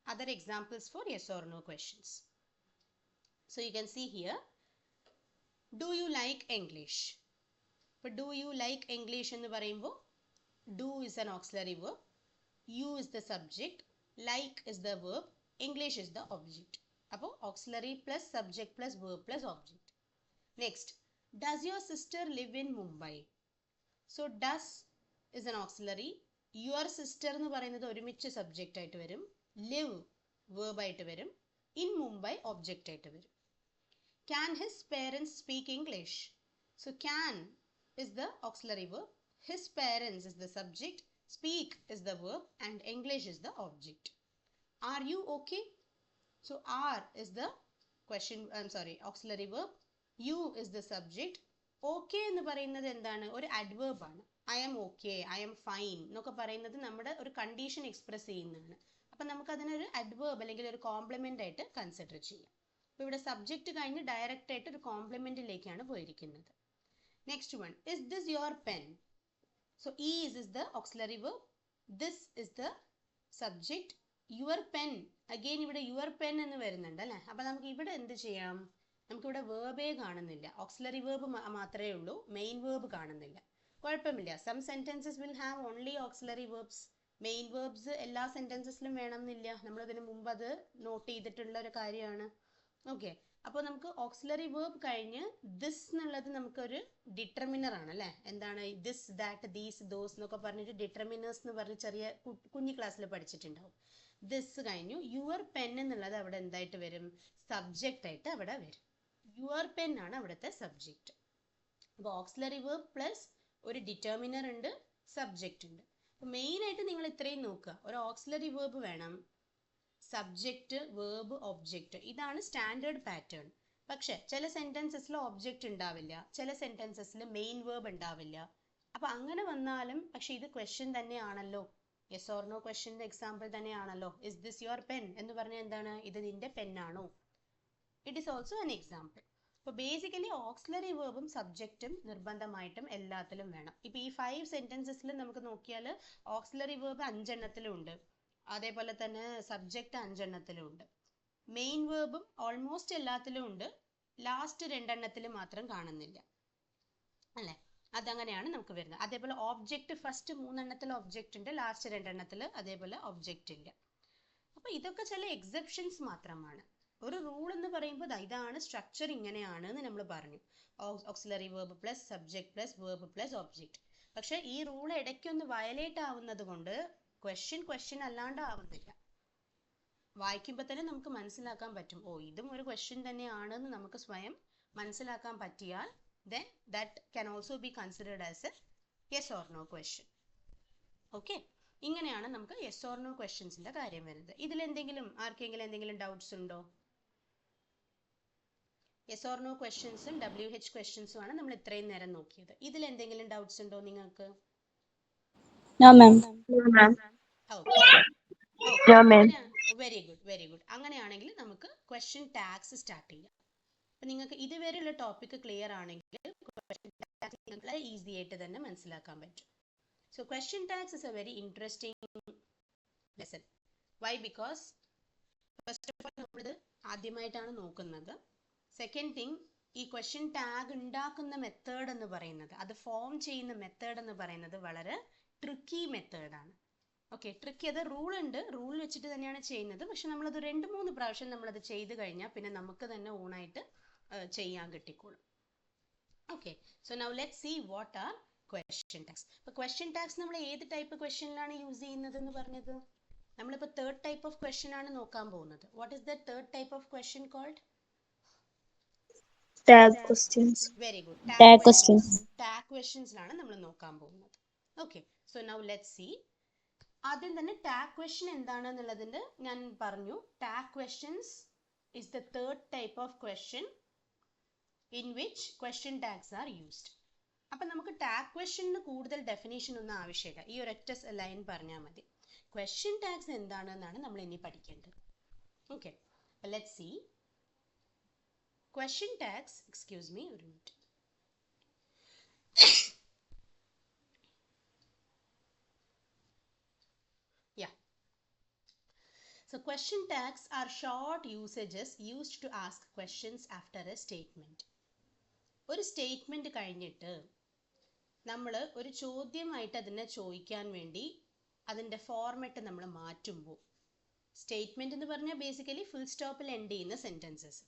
other examples for yes or no questions. So you can see here, do you like English? But do you like English എന്ന് പറയുമ്പോൾ do is an auxiliary verb, you is the subject, like is the verb, English is the object. അപ്പോൾ auxiliary plus subject plus verb plus object. Next, does your sister live in Mumbai? So does is an auxiliary. Your sister എന്ന് പറയുന്നത് ഒരുമിച്ച് subject ആയിട്ട് വരും, live verb ആയിട്ട് വരും, in Mumbai object ആയിട്ട് വരും. Can his parents speak English? So can is the auxiliary verb, his parents is the subject, speak is the verb and English is the object. Are you okay? So are is the auxiliary verb, you is the subject. Okay എന്ന് പറയുന്നത് എന്താണ്? ഒരു adverb ആണ്. I am okay, I am fine എന്നൊക്കെ പറയുന്നത് നമ്മുടെ ഒരു condition express ചെയ്യുന്നതാണ്. അപ്പം നമുക്ക് അതിനൊരു അഡ്വേർബ് അല്ലെങ്കിൽ ഒരു കോംപ്ലിമെൻ്റ് ആയിട്ട് കൺസിഡർ ചെയ്യാം. അപ്പോൾ ഇവിടെ സബ്ജക്റ്റ് കഴിഞ്ഞ് ഡയറക്റ്റ് ആയിട്ട് ഒരു കോംപ്ലിമെൻറ്റിലേക്കാണ് പോയിരിക്കുന്നത്. Next one, is this your pen? So is is the auxiliary verb, this is the subject, your pen, again ഇവിടെ യുവർ പെൻ എന്ന് വരുന്നുണ്ട് അല്ലേ. അപ്പം നമുക്ക് ഇവിടെ എന്ത് ചെയ്യാം, നമുക്കിവിടെ വേർബേ കാണുന്നില്ല, ഓക്സിലറി വേർബ് മാത്രമേ ഉള്ളൂ, മെയിൻ വേർബ് കാണുന്നില്ല. കുഴപ്പമില്ല, some sentences will have only auxiliary verbs. Main verbs എല്ലാ സെൻറ്റൻസസിലും വേണമെന്നില്ല, നമ്മളിതിന് മുമ്പ് അത് നോട്ട് ചെയ്തിട്ടുള്ള ഒരു കാര്യമാണ്. ഓക്കെ, അപ്പോൾ നമുക്ക് ഓക്സിലറി വേർബ് കഴിഞ്ഞ് ദിസ് എന്നുള്ളത് നമുക്കൊരു ഡിറ്റർമിനർ ആണ് അല്ലേ. എന്താണ് ദിസ്, ദാറ്റ്, ദീസ്, ദോസ് എന്നൊക്കെ പറഞ്ഞിട്ട് ഡിറ്റർമിനേഴ്സ് എന്ന് പറഞ്ഞ് ചെറിയ കുഞ്ഞു ക്ലാസ്സിൽ പഠിച്ചിട്ടുണ്ടാവും. ദിസ് കഴിഞ്ഞു, യുവർ പെൻ എന്നുള്ളത് അവിടെ എന്തായിട്ട് വരും, സബ്ജക്റ്റ് ആയിട്ട് അവിടെ വരും. യുവർ പെൻ ആണ് അവിടുത്തെ സബ്ജക്റ്റ്. അപ്പോൾ ഓക്സിലറി വേർബ് പ്ലസ് ഒരു ഡിറ്റർമിനർ ഉണ്ട്, സബ്ജക്റ്റ് ഉണ്ട്. അപ്പോൾ മെയിൻ ആയിട്ട് നിങ്ങൾ ഇത്രയും നോക്കുക, ഒരു ഓക്സിലറി വേർബ് വേണം, സബ്ജക്റ്റ്, വേർബ്, ഒബ്ജക്റ്റ്, ഇതാണ് സ്റ്റാൻഡേർഡ് പാറ്റേൺ. പക്ഷെ ചില സെന്റൻസസിൽ ഒബ്ജക്റ്റ് ഉണ്ടാവില്ല, ചില സെന്റൻസസിൽ മെയിൻ വേർബ് ഉണ്ടാവില്ല. അപ്പൊ അങ്ങനെ വന്നാലും പക്ഷെ ഇത് ക്വസ്റ്റ്യൻ തന്നെയാണല്ലോ, യെസ് ഓർ നോ ക്വസ്റ്റ്യൻ്റെ എക്സാമ്പിൾ തന്നെയാണല്ലോ. ഇസ് ദിസ് യുവർ പെൻ എന്ന് പറഞ്ഞാൽ എന്താണ്, ഇത് നിന്റെ പെന്നാണോ. It is also an example. അപ്പോൾ ബേസിക്കലി ഓക്സിലറി വേർബും സബ്ജക്റ്റും നിർബന്ധമായിട്ടും എല്ലാത്തിലും വേണം. ഇപ്പോൾ ഈ 5 സെന്റൻസസിൽ നമുക്ക് നോക്കിയാൽ ഓക്സിലറി വേർബ് 5 എണ്ണത്തിലും ഉണ്ട്, അതേപോലെ തന്നെ സബ്ജക്റ്റ് 5 എണ്ണത്തിലും ഉണ്ട്. മെയിൻ വേർബും ഓൾമോസ്റ്റ് എല്ലാത്തിലും ഉണ്ട്, ലാസ്റ്റ് 2 എണ്ണത്തിൽ മാത്രം കാണുന്നില്ല അല്ലേ. അതങ്ങനെയാണ് നമുക്ക് വരുന്നത്. അതേപോലെ ഓബ്ജക്റ്റ് ഫസ്റ്റ് 3 എണ്ണത്തിൽ ഒബ്ജക്റ്റ് ഉണ്ട്, ലാസ്റ്റ് 2 എണ്ണത്തിൽ അതേപോലെ ഒബ്ജക്റ്റ് ഇല്ല. അപ്പോൾ ഇതൊക്കെ ചില എക്സെപ്ഷൻസ് മാത്രമാണ്. ഒരു റൂൾ എന്ന് പറയുമ്പോൾ ഇതാണ് സ്ട്രക്ചർ, ഇങ്ങനെയാണ് എന്ന് നമ്മൾ പറഞ്ഞു, auxiliary verb plus subject plus verb plus object. പക്ഷെ ഈ റൂൾ ഇടയ്ക്കൊന്ന് വയലേറ്റ് ആവുന്നത് കൊണ്ട് ക്വസ്റ്റ്യൻ അല്ലാണ്ട് ആവുന്നില്ല. വായിക്കുമ്പോൾ തന്നെ നമുക്ക് മനസ്സിലാക്കാൻ പറ്റും, ഓ ഇതും ഒരു ക്വസ്റ്റ്യൻ തന്നെയാണെന്ന് നമുക്ക് സ്വയം മനസ്സിലാക്കാൻ പറ്റിയാൽ then that can also be considered as a yes or no question. Okay, ഇങ്ങനെയാണ് നമുക്ക് yes or no questionസിന്റെ കാര്യം വരുന്നത്. ഇതിൽ ആർക്കെങ്കിലും എന്തെങ്കിലും ഡൗട്ട്സ് ഉണ്ടോ? yes or no questionസും WH questionസും ആണ് നമ്മൾ ഇത്രയും നേരം നോക്കിയത്. ഇതിൽ എന്തെങ്കിലും ഡൗട്ട്സ് ഉണ്ടോ നിങ്ങൾക്ക്? No, ma'am. No, ma'am. No, ma'am. Very good, very good. അങ്ങനെയാണെങ്കിൽ നമുക്ക് ക്വസ്റ്റ്യൻ ടാഗ്സ് സ്റ്റാർട്ട് ചെയ്യാം. അപ്പൊ നിങ്ങൾക്ക് ഇതുവരെയുള്ള ടോപ്പിക് ക്ലിയർ ആണെങ്കിൽ ക്വസ്റ്റ്യൻ ടാഗ്സ് നിങ്ങൾക്ക് ഈസി ആയിട്ട് തന്നെ മനസ്സിലാക്കാൻ പറ്റും. So question tags is a very interesting lesson. Why? Because first of all നമ്മളിത് ആദ്യമായിട്ടാണ് നോക്കുന്നത്. സെക്കൻഡ് തിങ്, ഈ ക്വസ്റ്റ്യൻ ടാഗ് ഉണ്ടാക്കുന്ന മെത്തേഡ് എന്ന് പറയുന്നത്, അത് ഫോം ചെയ്യുന്ന മെത്തേഡ് എന്ന് പറയുന്നത് വളരെ ട്രിക്കി മെത്തേഡാണ്. ഓക്കെ, ട്രിക്കി, അത് റൂൾ ഉണ്ട്, റൂൾ വെച്ചിട്ട് തന്നെയാണ് ചെയ്യുന്നത്. പക്ഷെ നമ്മളത് 2-3 പ്രാവശ്യം നമ്മളത് ചെയ്ത് കഴിഞ്ഞാൽ പിന്നെ നമുക്ക് തന്നെ ഓണായിട്ട് ചെയ്യാൻ കിട്ടിക്കോളും. Okay, so now let's see what are question tags. അപ്പോൾ ക്വസ്റ്റ്യൻ ടാഗ്സ് നമ്മൾ ഏത് ടൈപ്പ് ക്വസ്റ്റ്യനിലാണ് യൂസ് ചെയ്യുന്നത് എന്ന് പറഞ്ഞത്? നമ്മളിപ്പോൾ തേർഡ് ടൈപ്പ് ഓഫ് ക്വസ്റ്റ്യൻ ആണ് നോക്കാൻ പോകുന്നത്. What is the third type of question called? Tag questions. Very good, Tag questions. Tag ക്വസ്റ്റ്യൻസിലാണ് നമ്മൾ നോക്കാൻ പോകുന്നത്. Okay, so now let's see. ആദ്യം തന്നെ ടാഗ് ക്വസ്റ്റ്യൻ എന്താണെന്നുള്ളതിന്റെ ഞാൻ പറഞ്ഞു. Tag questions is the third type of question in which question tags are used. അപ്പം നമുക്ക് ടാഗ് ക്വസ്റ്റ്യനിന് കൂടുതൽ ഡെഫിനേഷൻ ഒന്നും ആവശ്യമില്ല, ഈ ഒരൊറ്റ ലൈൻ പറഞ്ഞാൽ മതി. ക്വസ്റ്റ്യൻ ടാഗ്സ് എന്താണെന്നാണ് നമ്മൾ ഇനി പഠിക്കേണ്ടത്. Okay, let's see. Question tags, excuse me ഒരു minute. So question tags are short usages used to ask questions after a statement. ഒരു സ്റ്റേറ്റ്മെന്റ് കഴിഞ്ഞിട്ട് നമ്മൾ ഒരു ചോദ്യമായിട്ട് അതിനെ ചോദിക്കാൻ വേണ്ടി അതിൻ്റെ ഫോർമാറ്റ് നമ്മൾ മാറ്റുമ്പോൾ, സ്റ്റേറ്റ്മെന്റ് എന്ന് പറഞ്ഞാൽ ബേസിക്കലി ഫുൾ സ്റ്റോപ്പിൽ എൻഡ് ചെയ്യുന്ന സെൻറ്റൻസസ്.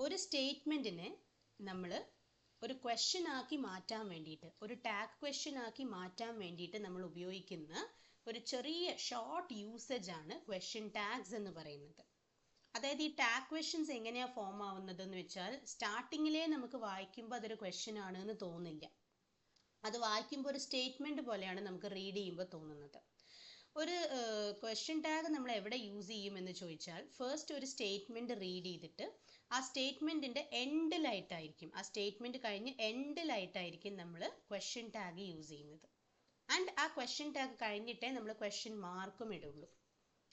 ഒരു സ്റ്റേറ്റ്മെന്റിനെ നമ്മൾ ഒരു ക്വസ്റ്റ്യൻ ആക്കി മാറ്റാൻ വേണ്ടിയിട്ട്, ഒരു ടാഗ് ക്വസ്റ്റ്യൻ ആക്കി മാറ്റാൻ വേണ്ടിയിട്ട് നമ്മൾ ഉപയോഗിക്കുന്ന ഒരു ചെറിയ ഷോർട്ട് യൂസേജ് ആണ് ക്വസ്റ്റ്യൻ ടാഗ്സ് എന്ന് പറയുന്നത്. അതായത് ഈ ടാഗ് ക്വസ്റ്റ്യൻസ് എങ്ങനെയാണ് ഫോം ആവുന്നത് എന്ന് വെച്ചാൽ, സ്റ്റാർട്ടിങ്ങിലേ നമുക്ക് വായിക്കുമ്പോൾ അതൊരു ക്വസ്റ്റ്യൻ ആണ് എന്ന് തോന്നില്ല. അത് വായിക്കുമ്പോൾ ഒരു സ്റ്റേറ്റ്മെന്റ് പോലെയാണ് നമുക്ക് റീഡ് ചെയ്യുമ്പോൾ തോന്നുന്നത്. ഒരു ക്വസ്റ്റ്യൻ ടാഗ് നമ്മൾ എവിടെ യൂസ് ചെയ്യും എന്ന് ചോദിച്ചാൽ, ഫസ്റ്റ് ഒരു സ്റ്റേറ്റ്മെന്റ് റീഡ് ചെയ്തിട്ട് ആ സ്റ്റേറ്റ്മെന്റിന്റെ എൻഡിലായിട്ടായിരിക്കും, ആ സ്റ്റേറ്റ്മെന്റ് കഴിഞ്ഞ് എൻഡിലായിട്ടായിരിക്കും നമ്മൾ ക്വസ്റ്റ്യൻ ടാഗ് യൂസ് ചെയ്യുന്നത്. ആൻഡ് ആ ക്വസ്റ്റ്യൻ ടാഗ് കഴിഞ്ഞിട്ടേ നമ്മൾ ക്വസ്റ്റ്യൻ മാർക്കും ഇടുള്ളൂ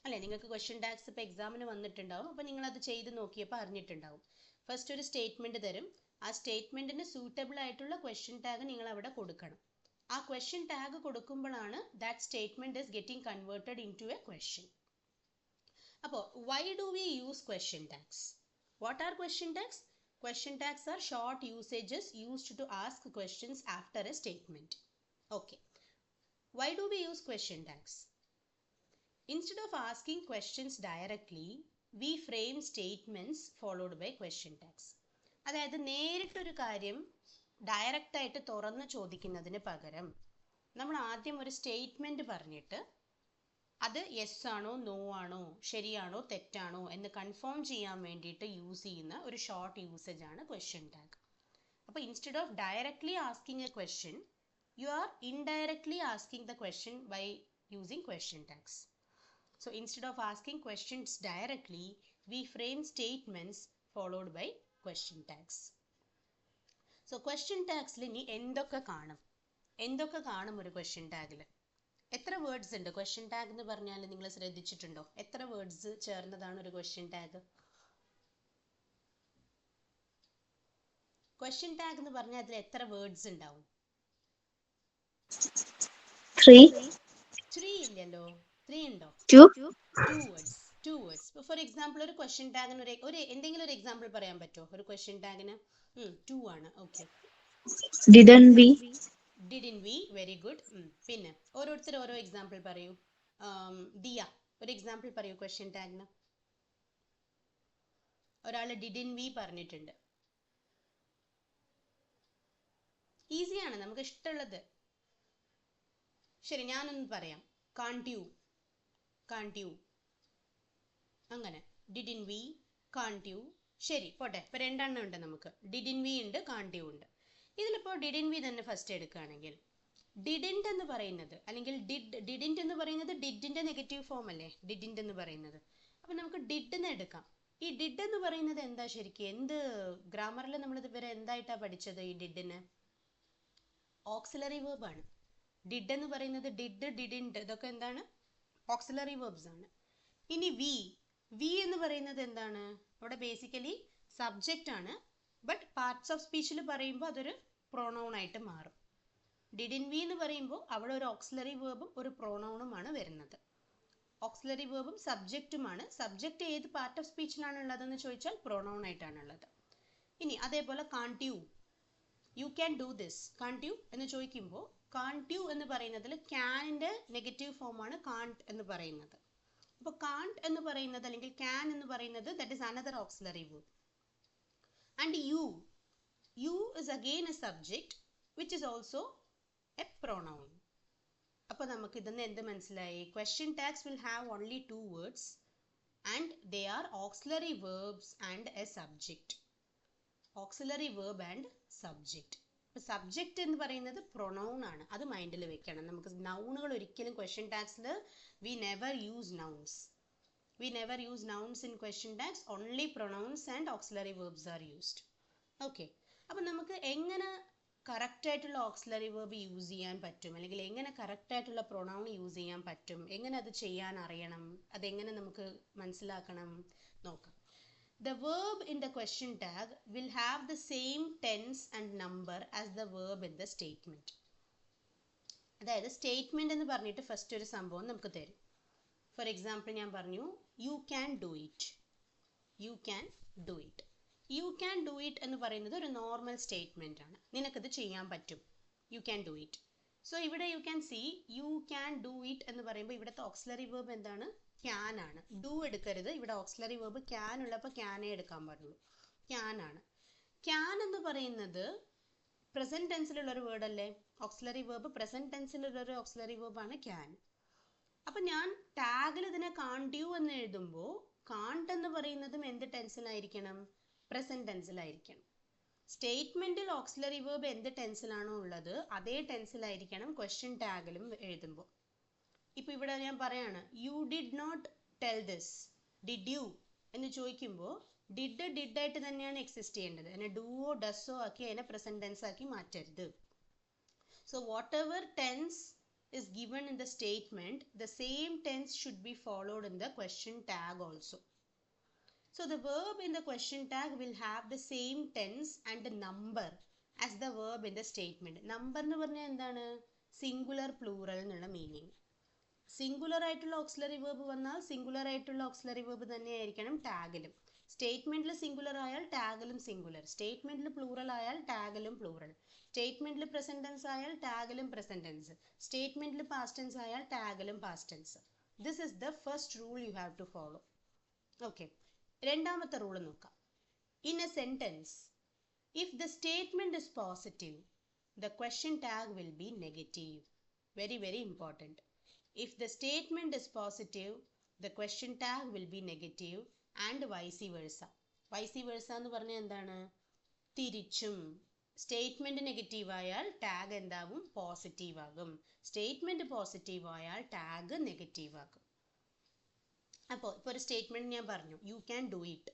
അല്ലേ. നിങ്ങൾക്ക് ക്വസ്റ്റ്യൻ ടാഗ്സ് ഇപ്പോൾ എക്സാമിന് വന്നിട്ടുണ്ടാവും, അപ്പോൾ നിങ്ങളത് ചെയ്ത് നോക്കിയപ്പോൾ അറിഞ്ഞിട്ടുണ്ടാവും. ഫസ്റ്റ് ഒരു സ്റ്റേറ്റ്മെന്റ് തരും, ആ സ്റ്റേറ്റ്മെന്റിന് സൂട്ടബിൾ ആയിട്ടുള്ള ക്വസ്റ്റ്യൻ ടാഗ് നിങ്ങൾ അവിടെ കൊടുക്കണം. ആ ക്വസ്റ്റ്യൻ ടാഗ് കൊടുക്കുമ്പോഴാണ് that statement is getting converted into a question. അപ്പോൾ why do we use question tags? What are question tags? Question tags are short usages used to ask questions after a statement. Okay. Why do we use question tags? Instead of asking questions directly, we frame statements followed by question tags. അതായത് നേരിട്ടൊരു കാര്യം direct ആയിട്ട് തുറന്ന് ചോദിക്കുന്നതിന് പകരം നമ്മൾ ആദ്യം ഒരു statement പറഞ്ഞിട്ട് അത് യെസ് ആണോ നോ ആണോ ശരിയാണോ തെറ്റാണോ എന്ന് കൺഫേം ചെയ്യാൻ വേണ്ടിയിട്ട് യൂസ് ചെയ്യുന്ന ഒരു ഷോർട്ട് യൂസേജ് ആണ് ക്വസ്റ്റ്യൻ ടാഗ്. അപ്പോൾ instead of directly asking a question, you are indirectly asking the question by using question tags. So instead of asking questions directly, we frame statements followed by question tags. So question tags ൽ ഇനി എന്തൊക്കെ കാണും ഒരു question ടാഗിൽ? എത്ര words ഉണ്ട്? Question tag എന്ന് പറഞ്ഞാൽ നിങ്ങൾ ശ്രദ്ധിച്ചിട്ടുണ്ടോ? എത്ര വേർഡ്സ് ചേർന്നതാണ് ഒരു ക്വസ്റ്റ്യൻ ടാഗ്? ക്വസ്റ്റ്യൻ ടാഗ് എന്ന് പറഞ്ഞാൽ അതിൽ എത്ര വേർഡ്സ് ഉണ്ടാവും? 3 ഇല്ലല്ലോ. 3 ഉണ്ടോ? 2 words. ഫോർ എക്സാമ്പിൾ ഒരു ക്വസ്റ്റ്യൻ ടാഗിന് ഒരു എന്തെങ്കിലും ഒരു എക്സാമ്പിൾ പറയാൻ പറ്റുമോ? ഒരു ക്വസ്റ്റ്യൻ ടാഗിന് 2 ആണ്. Okay. Didn't we? Very good. പിന്നെ ഓരോരുത്തർ ഓരോ എക്സാമ്പിൾ പറയൂ. ദിയ ഒരു എക്സാമ്പിൾ പറയൂ ക്വസ്റ്റ്യൻ ടാഗിന്. ഒരാൾ didn't we പറഞ്ഞിട്ടുണ്ട്. ഈസിയാണ്, നമുക്ക് ഇഷ്ടമുള്ളത്. ശരി, ഞാനൊന്ന് പറയാം. can't you അങ്ങനെ didn't we, can't you. ശരി, പോട്ടെ. ഇപ്പൊ 2 എണ്ണം ഉണ്ട് നമുക്ക്. didn't we ഉണ്ട്, can't you ഉണ്ട്. ഇതിലിപ്പോൾ didn't we തന്നെ ഫസ്റ്റ് എടുക്കുകയാണെങ്കിൽ didn't എന്ന് പറയുന്നത് അല്ലെങ്കിൽ didn't എന്ന് പറയുന്നത് ഡിഡിന്റെ നെഗറ്റീവ് ഫോം അല്ലേ didn't എന്ന് പറയുന്നത്. അപ്പൊ നമുക്ക് did എന്ന് എടുക്കാം. ഈ did എന്ന് പറയുന്നത് എന്താ ശരിക്കും? എന്ത് ഗ്രാമറിൽ നമ്മൾ ഇതുവരെ എന്തായിട്ടാ പഠിച്ചത്? ഈ ഡിഡിന് ഓക്സിലറി വേർബ് ആണ്. ഡിഡ് എന്ന് പറയുന്നത് ഡിഡ്, ഡിഡിന്റ്, ഇതൊക്കെ എന്താണ്? ഓക്സിലറി വേർബ്സ് ആണ്. ഇനി വി എന്ന് പറയുന്നത് എന്താണ്? അവിടെ ബേസിക്കലി സബ്ജക്റ്റ് ആണ്. ബട്ട് പാർട്സ് ഓഫ് സ്പീച്ചിൽ പറയുമ്പോൾ അതൊരു പ്രൊണൗൺ ആയിട്ട് മാറും. ഡിഡിൻ വി എന്ന് പറയുമ്പോൾ അവിടെ ഒരു ഓക്സിലറി വേർബും ഒരു പ്രൊണൗണുമാണ് വരുന്നത്. ഓക്സിലറി വേർബും സബ്ജക്റ്റുമാണ്. സബ്ജക്റ്റ് ഏത് പാർട്ട് ഓഫ് സ്പീച്ചിലാണ് ഉള്ളതെന്ന് ചോദിച്ചാൽ പ്രൊണൗൺ ആയിട്ടാണ് ഉള്ളത്. ഇനി അതേപോലെ can't you can do this. Can't you എന്ന് ചോദിക്കുമ്പോൾ കാൺട്ട് യു എന്ന് പറയുന്നതിൽ ക്യാനിന്റെ നെഗറ്റീവ് ഫോമാണ് കാൺട്ട് എന്ന് പറയുന്നത്. അപ്പോൾ കാൺട്ട് എന്ന് പറയുന്നത് അല്ലെങ്കിൽ ക്യാൻ എന്ന് പറയുന്നത് that is another auxiliary verb. And you is again a subject which is also a pronoun. അപ്പോൾ നമുക്ക് ഇതെന്ന് എന്ത് മനസ്സിലായി? Question tags will have only 2 words and they are auxiliary verbs and a subject. Auxiliary verb and subject. ഇപ്പൊ subject എന്ന് പറയുന്നത് pronoun ആണ്, അത് മൈൻഡിൽ വെക്കണം. നമുക്ക് നൗണുകൾ ഒരിക്കലും ക്വസ്റ്റ്യൻ ടാഗ്സിൽ we never use nouns in question tags. Only pronouns and auxiliary verbs are used. Okay. അപ്പൊ നമുക്ക് എങ്ങനെ കറക്റ്റ് ആയിട്ടുള്ള ഓക്സിലറി വേർബ് യൂസ് ചെയ്യാൻ പറ്റും, അല്ലെങ്കിൽ എങ്ങനെ കറക്റ്റ് ആയിട്ടുള്ള പ്രൊനൗൺ യൂസ് ചെയ്യാൻ പറ്റും, എങ്ങനെ അത് ചെയ്യാൻ അറിയണം, അതെങ്ങനെ നമുക്ക് മനസ്സിലാക്കണം നോക്കാം. The verb in the question tag will have the same tense and number as the verb in the statement. അതായത് സ്റ്റേറ്റ്മെന്റ് എന്ന് പറഞ്ഞിട്ട് ഫസ്റ്റ് ഒരു സംഭവം നമുക്ക് തരും. ഫോർ എക്സാമ്പിൾ ഞാൻ പറഞ്ഞു you can do it. You can do it എന്ന് പറയുന്നത് ഒരു നോർമൽ സ്റ്റേറ്റ്മെന്റ് ആണ്. നിനക്കത് ചെയ്യാൻ പറ്റും. You can do it. So ഇവിടെ you can see you can do it എന്ന് പറയുമ്പോൾ ഇവിടുത്തെ ഓക്സിലറി വേർബ് എന്താണ്? ക്യാൻ ആണ്. ഡു എടുക്കരുത്. ഇവിടെ ഓക്സിലറി വേർബ് ക്യാൻ ഉള്ളപ്പോൾ ക്യാനേ എടുക്കാൻ പാടുള്ളൂ. ക്യാൻ ആണ്. ക്യാൻ എന്ന് പറയുന്നത് പ്രസന്റ് ടെൻസിലുള്ള ഒരു വേർഡ് അല്ലേ? ഓക്സിലറി വേർബ് പ്രസന്റ് ടെൻസിലുള്ള ഒരു ഓക്സിലറി വേർബ് ആണ് ക്യാൻ. അപ്പൊ ഞാൻ ടാഗിൽ ഇതിനെ കാൺട്ട് യു എന്ന് എഴുതുമ്പോൾ കാൺട്ട് എന്ന് പറയുന്നതും എന്ത് ടെൻസിലായിരിക്കണം? പ്രസന്റ് ടെൻസിലായിരിക്കണം. സ്റ്റേറ്റ്മെന്റിൽ ഓക്സിലറി വേർബ് എന്ത് ടെൻസിലാണോ ഉള്ളത് അതേ ടെൻസിലായിരിക്കണം ക്വസ്റ്റ്യൻ ടാഗിലും എഴുതുമ്പോൾ. ഇപ്പൊ ഇവിടെ ഞാൻ പറയാണ് you did not tell this. Did you എന്ന് ചോദിക്കുമ്പോൾ ഡിഡ് ആയിട്ട് തന്നെയാണ് എക്സിസ്റ്റ് ചെയ്യേണ്ടത്. അതിനെ ഡൂവോ ഡസോ ആക്കി അതിനെ പ്രസന്റ് ടെൻസ് ആക്കി മാറ്റരുത്. So whatever tense is given in the statement, the same tense should be followed in the question tag also. So the verb in the question tag will have the same tense and the number as the verb in the statement. Number എന്ന് പറഞ്ഞാൽ എന്താണ്? Singular plural എന്നുള്ള meaning. Singular ആയിട്ടുള്ള auxiliary verb വന്നാൽ singular ആയിട്ടുള്ള auxiliary verb തന്നെയായിരിക്കണം ടാഗിലും. സ്റ്റേറ്റ്മെന്റിൽ സിംഗുലർ ആയാൽ ടാഗിലും സിംഗുലർ, സ്റ്റേറ്റ്മെന്റിൽ പ്ലൂറൽ ആയാൽ ടാഗിലും പ്ലൂറൽ, സ്റ്റേറ്റ്മെന്റിൽ പ്രസന്റ് ടെൻസ് ആയാൽ ടാഗിലും പ്രസന്റ് ടെൻസ്, സ്റ്റേറ്റ്മെന്റിൽ പാസ്റ്റ് ടെൻസ് ആയാൽ ടാഗിലും past tense. This is the first rule you have to follow. Okay, രണ്ടാമത്തെ റൂൾ നോക്കാം. In a sentence, if the statement is positive, the question tag will be negative. Very, very important. If the statement is positive, the question tag will be negative and vice versa. Vice versa എന്ന് പറഞ്ഞാൽ എന്താണ്? തിരിച്ചും. Statement negative ആയാൽ tag എന്താവും? Positive ആകും. Statement positive ആയാൽ tag negative ആകും. അപ്പോൾ ഇപ്പോൾ ഒരു സ്റ്റേറ്റ്മെന്റ് ഞാൻ പറഞ്ഞു, യു ക്യാൻ ഡു ഇറ്റ്.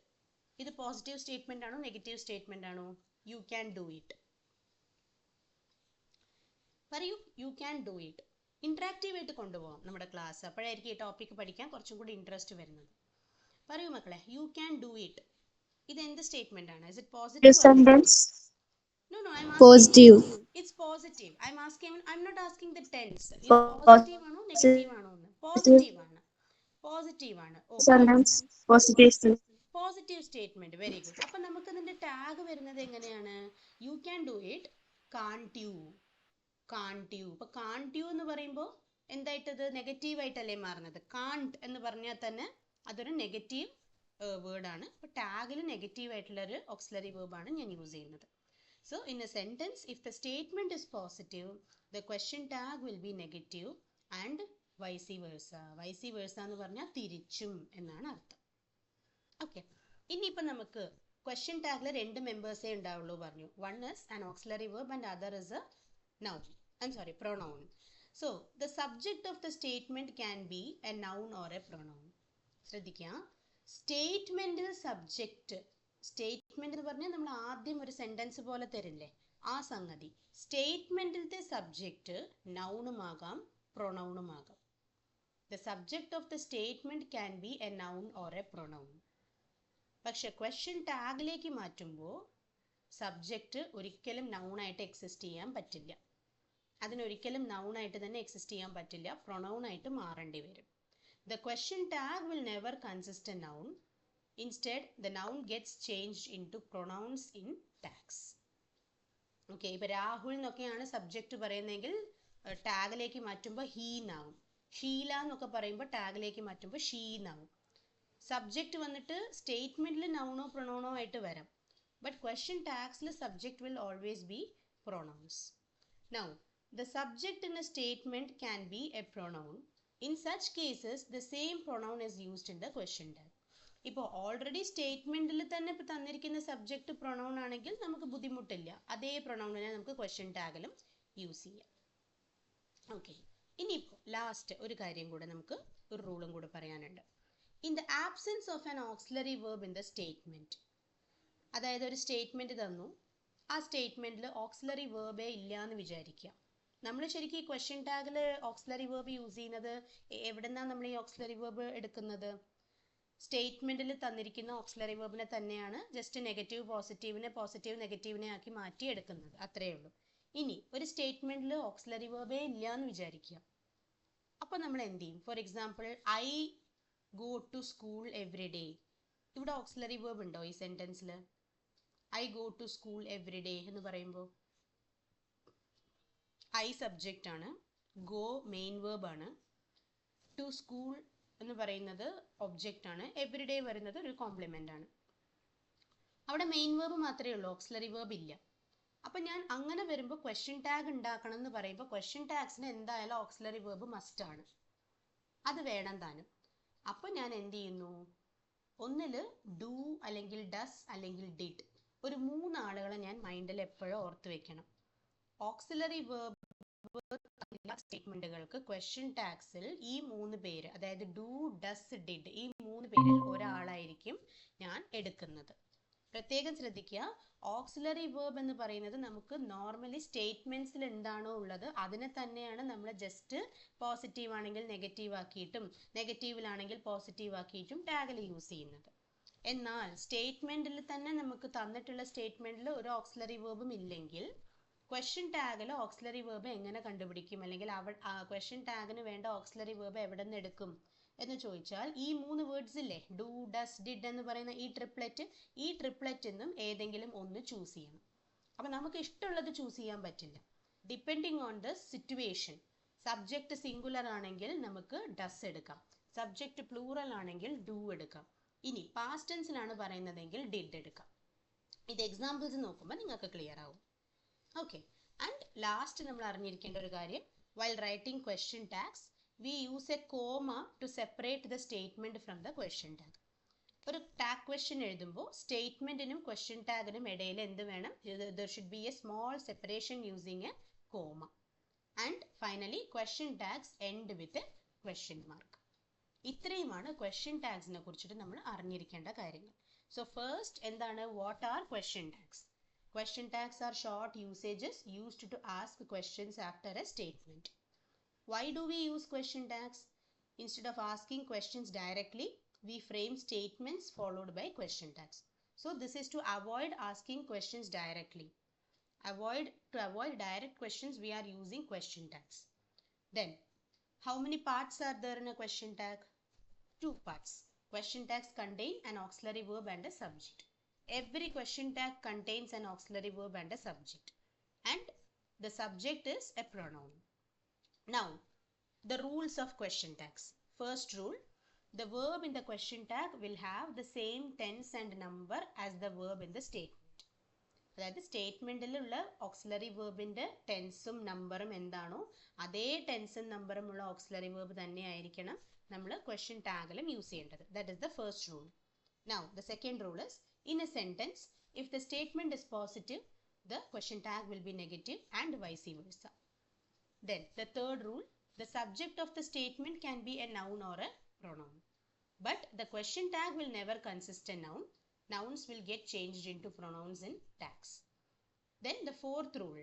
ഇത് പോസിറ്റീവ് സ്റ്റേറ്റ്മെന്റ് ആണോ നെഗറ്റീവ് സ്റ്റേറ്റ്മെന്റ് ആണോ? You can do it. പറയൂ, you can do it. Interactive ആയിട്ട് കൊണ്ടുപോകാം നമ്മുടെ ക്ലാസ്. അപ്പോഴായിരിക്കും ഈ ടോപ്പിക് പഠിക്കാൻ കുറച്ചും കൂടി ഇൻട്രസ്റ്റ് വരുന്നത്. പറയൂ മക്കളെ, യു ക്യാൻ ഡു ഇറ്റ്. ഇത് എന്ത് സ്റ്റേറ്റ്മെന്റ് ആണ്? Is it positive or negative? No, I am asking Positive. you. It's positive. I am asking. I am not asking the tense. ഇത് പോസിറ്റീവ് ആണോ നെഗറ്റീവ് ആണോ എന്ന്? പോസിറ്റീവ് ആണ്. പോസിറ്റീവ് ആണ്. Sentence. Positive. Positive statement. Very good. അപ്പൊ നമുക്ക് ഇതിന്റെ tag വരുന്നത് എങ്ങനെയാണ്? You can do it, can't you. Can't you. ഇപ്പൊ കാൺട്ട് യു എന്ന് പറയുമ്പോൾ എന്തായിട്ടത്? നെഗറ്റീവ് ആയിട്ടല്ലേ മാറുന്നത്? കാൺട്ട് എന്ന് പറഞ്ഞാൽ തന്നെ അതൊരു നെഗറ്റീവ് വേർഡ് ആണ്. അപ്പൊ ടാഗിൽ നെഗറ്റീവ് ആയിട്ടുള്ള ഒരു ഓക്സിലറി വേർബ് ആണ് ഞാൻ യൂസ് ചെയ്യുന്നത്. So in a sentence, if the statement is positive, the question tag will be negative and vice versa. Vice versa എന്ന് പറഞ്ഞാൽ തിരിച്ചും എന്നാണ് അർത്ഥം. ഓക്കെ, ഇനിയിപ്പോൾ നമുക്ക് ക്വസ്റ്റ്യൻ ടാഗിൽ രണ്ട് മെമ്പേഴ്സേ ഉണ്ടാവുള്ളൂ പറഞ്ഞു. One is an auxiliary verb and other is A noun. Pronoun. So the subject of the statement can be a noun or a pronoun. ശ്രദ്ധിക്കുക, സ്റ്റേറ്റ്മെന്റിൽ സബ്ജക്റ്റ്. സ്റ്റേറ്റ്മെന്റ് എന്ന് പറഞ്ഞാൽ നമ്മൾ ആദ്യം ഒരു സെന്റൻസ് പോലെ തരില്ലേ, ആ സംഗതി. സ്റ്റേറ്റ്മെന്റിലത്തെ സബ്ജക്റ്റ് നൗണുമാകാം പ്രൊണൗണുമാകാം. The subject of the statement can be a noun or a pronoun. പക്ഷെ ക്വസ്റ്റ്യൻ ടാഗിലേക്ക് മാറ്റുമ്പോൾ സബ്ജക്റ്റ് ഒരിക്കലും നൗണായിട്ട് എക്സിസ്റ്റ് ചെയ്യാൻ പറ്റില്ല. അതിനൊരിക്കലും നൗണായിട്ട് തന്നെ എക്സിസ്റ്റ് ചെയ്യാൻ പറ്റില്ല, പ്രൊണൗണായിട്ട് മാറേണ്ടി വരും. The question tag will never consist a noun. Instead, the noun gets changed into pronouns in tags. Okay, ഇപ്പോൾ രാഹുൽ എന്നൊക്കെയാണ് സബ്ജക്റ്റ് പറയുന്നതെങ്കിൽ ടാഗിലേക്ക് മാറ്റുമ്പോൾ ഹീ നാവും. ഷീല എന്നൊക്കെ പറയുമ്പോൾ ടാഗിലേക്ക് മാറ്റുമ്പോൾ ഷീ നാവും. സബ്ജക്റ്റ് വന്നിട്ട് സ്റ്റേറ്റ്മെന്റിൽ നൗണോ പ്രൊണൗണോ ആയിട്ട് വരാം. But question tags the subject will always be pronouns. Now, the subject in a statement can be a pronoun. In such cases, the same pronoun is used in the question tag. ഇപ്പോൾ already സ്റ്റേറ്റ്മെന്റിൽ തന്നെ ഇപ്പോൾ തന്നിരിക്കുന്ന subject pronoun ആണെങ്കിൽ നമുക്ക് ബുദ്ധിമുട്ടില്ല. അതേ പ്രൊണൗണിനെ നമുക്ക് question ടാഗിലും use ചെയ്യാം. ഓക്കെ, ഇനിയിപ്പോൾ ലാസ്റ്റ് ഒരു കാര്യം കൂടെ നമുക്ക് ഒരു റൂളും കൂടെ പറയാനുണ്ട്. In the absence of an auxiliary verb in the statement, അതായത് ഒരു സ്റ്റേറ്റ്മെന്റ് തന്നു, ആ സ്റ്റേറ്റ്മെന്റിൽ ഓക്സിലറി വേർബേ ഇല്ല എന്ന് വിചാരിക്കുക. നമ്മൾ ശരിക്കും ഈ ക്വസ്റ്റ്യൻ ടാഗിൽ ഓക്സിലറി വേർബ് യൂസ് ചെയ്യുന്നത് എവിടെന്നാണ് നമ്മൾ ഈ ഓക്സിലറി വേർബ് എടുക്കുന്നത്? സ്റ്റേറ്റ്മെന്റിൽ തന്നിരിക്കുന്ന ഓക്സിലറി വേർബിനെ തന്നെയാണ് ജസ്റ്റ് നെഗറ്റീവ് പോസിറ്റീവിനെ പോസിറ്റീവ് നെഗറ്റീവിനെ ആക്കി മാറ്റി എടുക്കുന്നത്. അത്രയേ ഉള്ളൂ. ഇനി ഒരു സ്റ്റേറ്റ്മെന്റിൽ ഓക്സിലറി വേർബേ ഇല്ല എന്ന് വിചാരിക്കുക. അപ്പോൾ നമ്മൾ എന്ത് ചെയ്യും? For example, I go to school every day. ഇവിടെ ഓക്സിലറി വേർബ് ഉണ്ടോ ഈ സെന്റൻസിൽ? I go to school every day എന്ന് പറയുമ്പോൾ ഐ സബ്ജക്റ്റ് ആണ്, ഗോ മെയിൻ വേർബ് ആണ്, ടു സ്കൂൾ എന്ന് പറയുന്നത് ഒബ്ജക്റ്റ് ആണ്, എവറി ഡേ വരുന്നത് ഒരു കോംപ്ലിമെന്റ് ആണ്. അവിടെ മെയിൻ വേർബ് മാത്രമേ ഉള്ളൂ, ഓക്സിലറി വേർബ് ഇല്ല. അപ്പം ഞാൻ അങ്ങനെ വരുമ്പോൾ ക്വസ്റ്റ്യൻ ടാഗ് ഉണ്ടാക്കണം എന്ന് പറയുമ്പോൾ ക്വസ്റ്റ്യൻ ടാഗ്സിന് എന്തായാലും ഓക്സിലറി വേർബ് മസ്റ്റ് ആണ്, അത് വേണം താനും. അപ്പം ഞാൻ എന്ത് ചെയ്യുന്നു? ഒന്നിൽ ഡു അല്ലെങ്കിൽ ഡസ് അല്ലെങ്കിൽ ഡിഡ്, ഒരു 3 ആളുകളെ ഞാൻ മൈൻഡിൽ എപ്പോഴും ഓർത്ത് വെക്കണം. ഓക്സിലറി വേർബ് സ്റ്റേറ്റ്മെന്റുകൾക്ക് ക്വസ്റ്റ്യൻ ടാഗ്സിൽ ഈ 3 പേര്, അതായത് ഡു ഡസ് ഡിഡ്, ഈ 3 പേരിൽ ഒരാളായിരിക്കും ഞാൻ എടുക്കുന്നത്. പ്രത്യേകം ശ്രദ്ധിക്കുക, ഓക്സിലറി വേർബ് എന്ന് പറയുന്നത് നമുക്ക് നോർമലി സ്റ്റേറ്റ്മെന്റ്സിൽ എന്താണോ ഉള്ളത് അതിനെ തന്നെയാണ് നമ്മൾ ജസ്റ്റ് പോസിറ്റീവ് ആണെങ്കിൽ നെഗറ്റീവ് ആക്കിയിട്ടും നെഗറ്റീവിലാണെങ്കിൽ പോസിറ്റീവ് ആക്കിയിട്ടും ടാഗിൽ യൂസ് ചെയ്യുന്നത്. എന്നാൽ സ്റ്റേറ്റ്മെന്റിൽ തന്നെ നമുക്ക് തന്നിട്ടുള്ള സ്റ്റേറ്റ്മെന്റിൽ ഒരു ഓക്സിലറി വേർബും ഇല്ലെങ്കിൽ ക്വസ്റ്റ്യൻ ടാഗിൽ ഓക്സിലറി വേർബ് എങ്ങനെ കണ്ടുപിടിക്കും, അല്ലെങ്കിൽ ക്വസ്റ്റ്യൻ ടാഗിന് വേണ്ട ഓക്സിലറി വേർബ് എവിടെ നിന്ന് എടുക്കും എന്ന് ചോദിച്ചാൽ ഈ 3 വേർഡ്സ് ഇല്ലേ, ഡു, ഡസ്, ഡിഡ് എന്ന് പറയുന്ന ഈ ട്രിപ്ലെറ്റ് നിന്നും ഏതെങ്കിലും ഒന്ന് ചൂസ് ചെയ്യണം. അപ്പം നമുക്ക് ഇഷ്ടമുള്ളത് ചൂസ് ചെയ്യാൻ പറ്റില്ല. Depending on the situation. Subject singular ആണെങ്കിൽ നമുക്ക് ഡസ് എടുക്കാം, സബ്ജക്റ്റ് പ്ലൂറൽ ആണെങ്കിൽ ഡു എടുക്കാം. ഇനി പാസ്റ്റ് ടെൻസിലാണ് പറയുന്നതെങ്കിൽ ഡിഡ് എടുക്കാം. ഇത് എക്സാമ്പിൾസ് നോക്കുമ്പോൾ നിങ്ങൾക്ക് ക്ലിയർ ആവും. ഓക്കെ, ആൻഡ് ലാസ്റ്റ് നമ്മൾ അറിഞ്ഞിരിക്കേണ്ട ഒരു കാര്യം, while writing question tags we use A comma to separate the statement from the question tag. ഒരു ടാഗ് ക്വസ്റ്റ്യൻ എഴുതുമ്പോൾ സ്റ്റേറ്റ്മെന്റിനും ക്വസ്റ്റ്യൻ ടാഗിനും ഇടയിൽ എന്ത് വേണം, there should be A small separation using A comma. And finally question tags end with a question mark. ഇത്രയുമാണ് question ടാഗ്സിനെ കുറിച്ചിട്ട് നമ്മൾ അറിഞ്ഞിരിക്കേണ്ട കാര്യങ്ങൾ. സോ ഫസ്റ്റ് എന്താണ്, what are question tags? Question tags are short usages used to ask questions after a statement. Why do we use question tags? Instead of asking questions directly, we frame statements followed by question tags. So this is to avoid asking questions directly. To avoid direct questions, we are using question tags. Then, how many parts are there in a question tag? 2 parts. Question tags contain an auxiliary verb and a subject. Every question tag contains an auxiliary verb and a subject, and the subject is a pronoun. Now, the rules of question tags. First rule, the verb in the question tag will have the same tense and number as the verb in the statement. അതായത് സ്റ്റേറ്റ്മെന്റിലുള്ള auxiliary വേർബിന്റെ ടെൻസും നമ്പറും എന്താണോ അതേ ടെൻസും നമ്പറും ഉള്ള auxiliary verb തന്നെ ആയിരിക്കണം നമ്മൾ question ടാഗിലും use ചെയ്യേണ്ടത്. That is the first rule. Now, the second rule is, in a sentence, if the statement is positive, the question tag will be negative and vice versa. Then, the third rule, the subject of the statement can be a noun or a pronoun. But the question tag will never consist a noun. Nouns will get changed into pronouns in tags. Then, the fourth rule,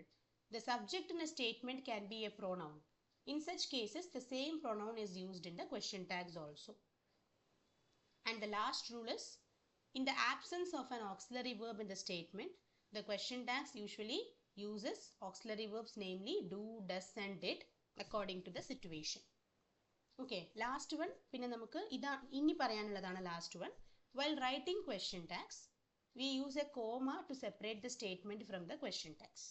the subject in a statement can be a pronoun. In such cases, the same pronoun is used in the question tags also. And the last rule is, in the absence of an auxiliary verb in the statement, the question tags usually uses auxiliary verbs, namely do, does and did, according to the situation. Okay, last one, pinne namukku inni parayanulladana last one. While writing question tags, we use a comma to separate the statement from the question tags.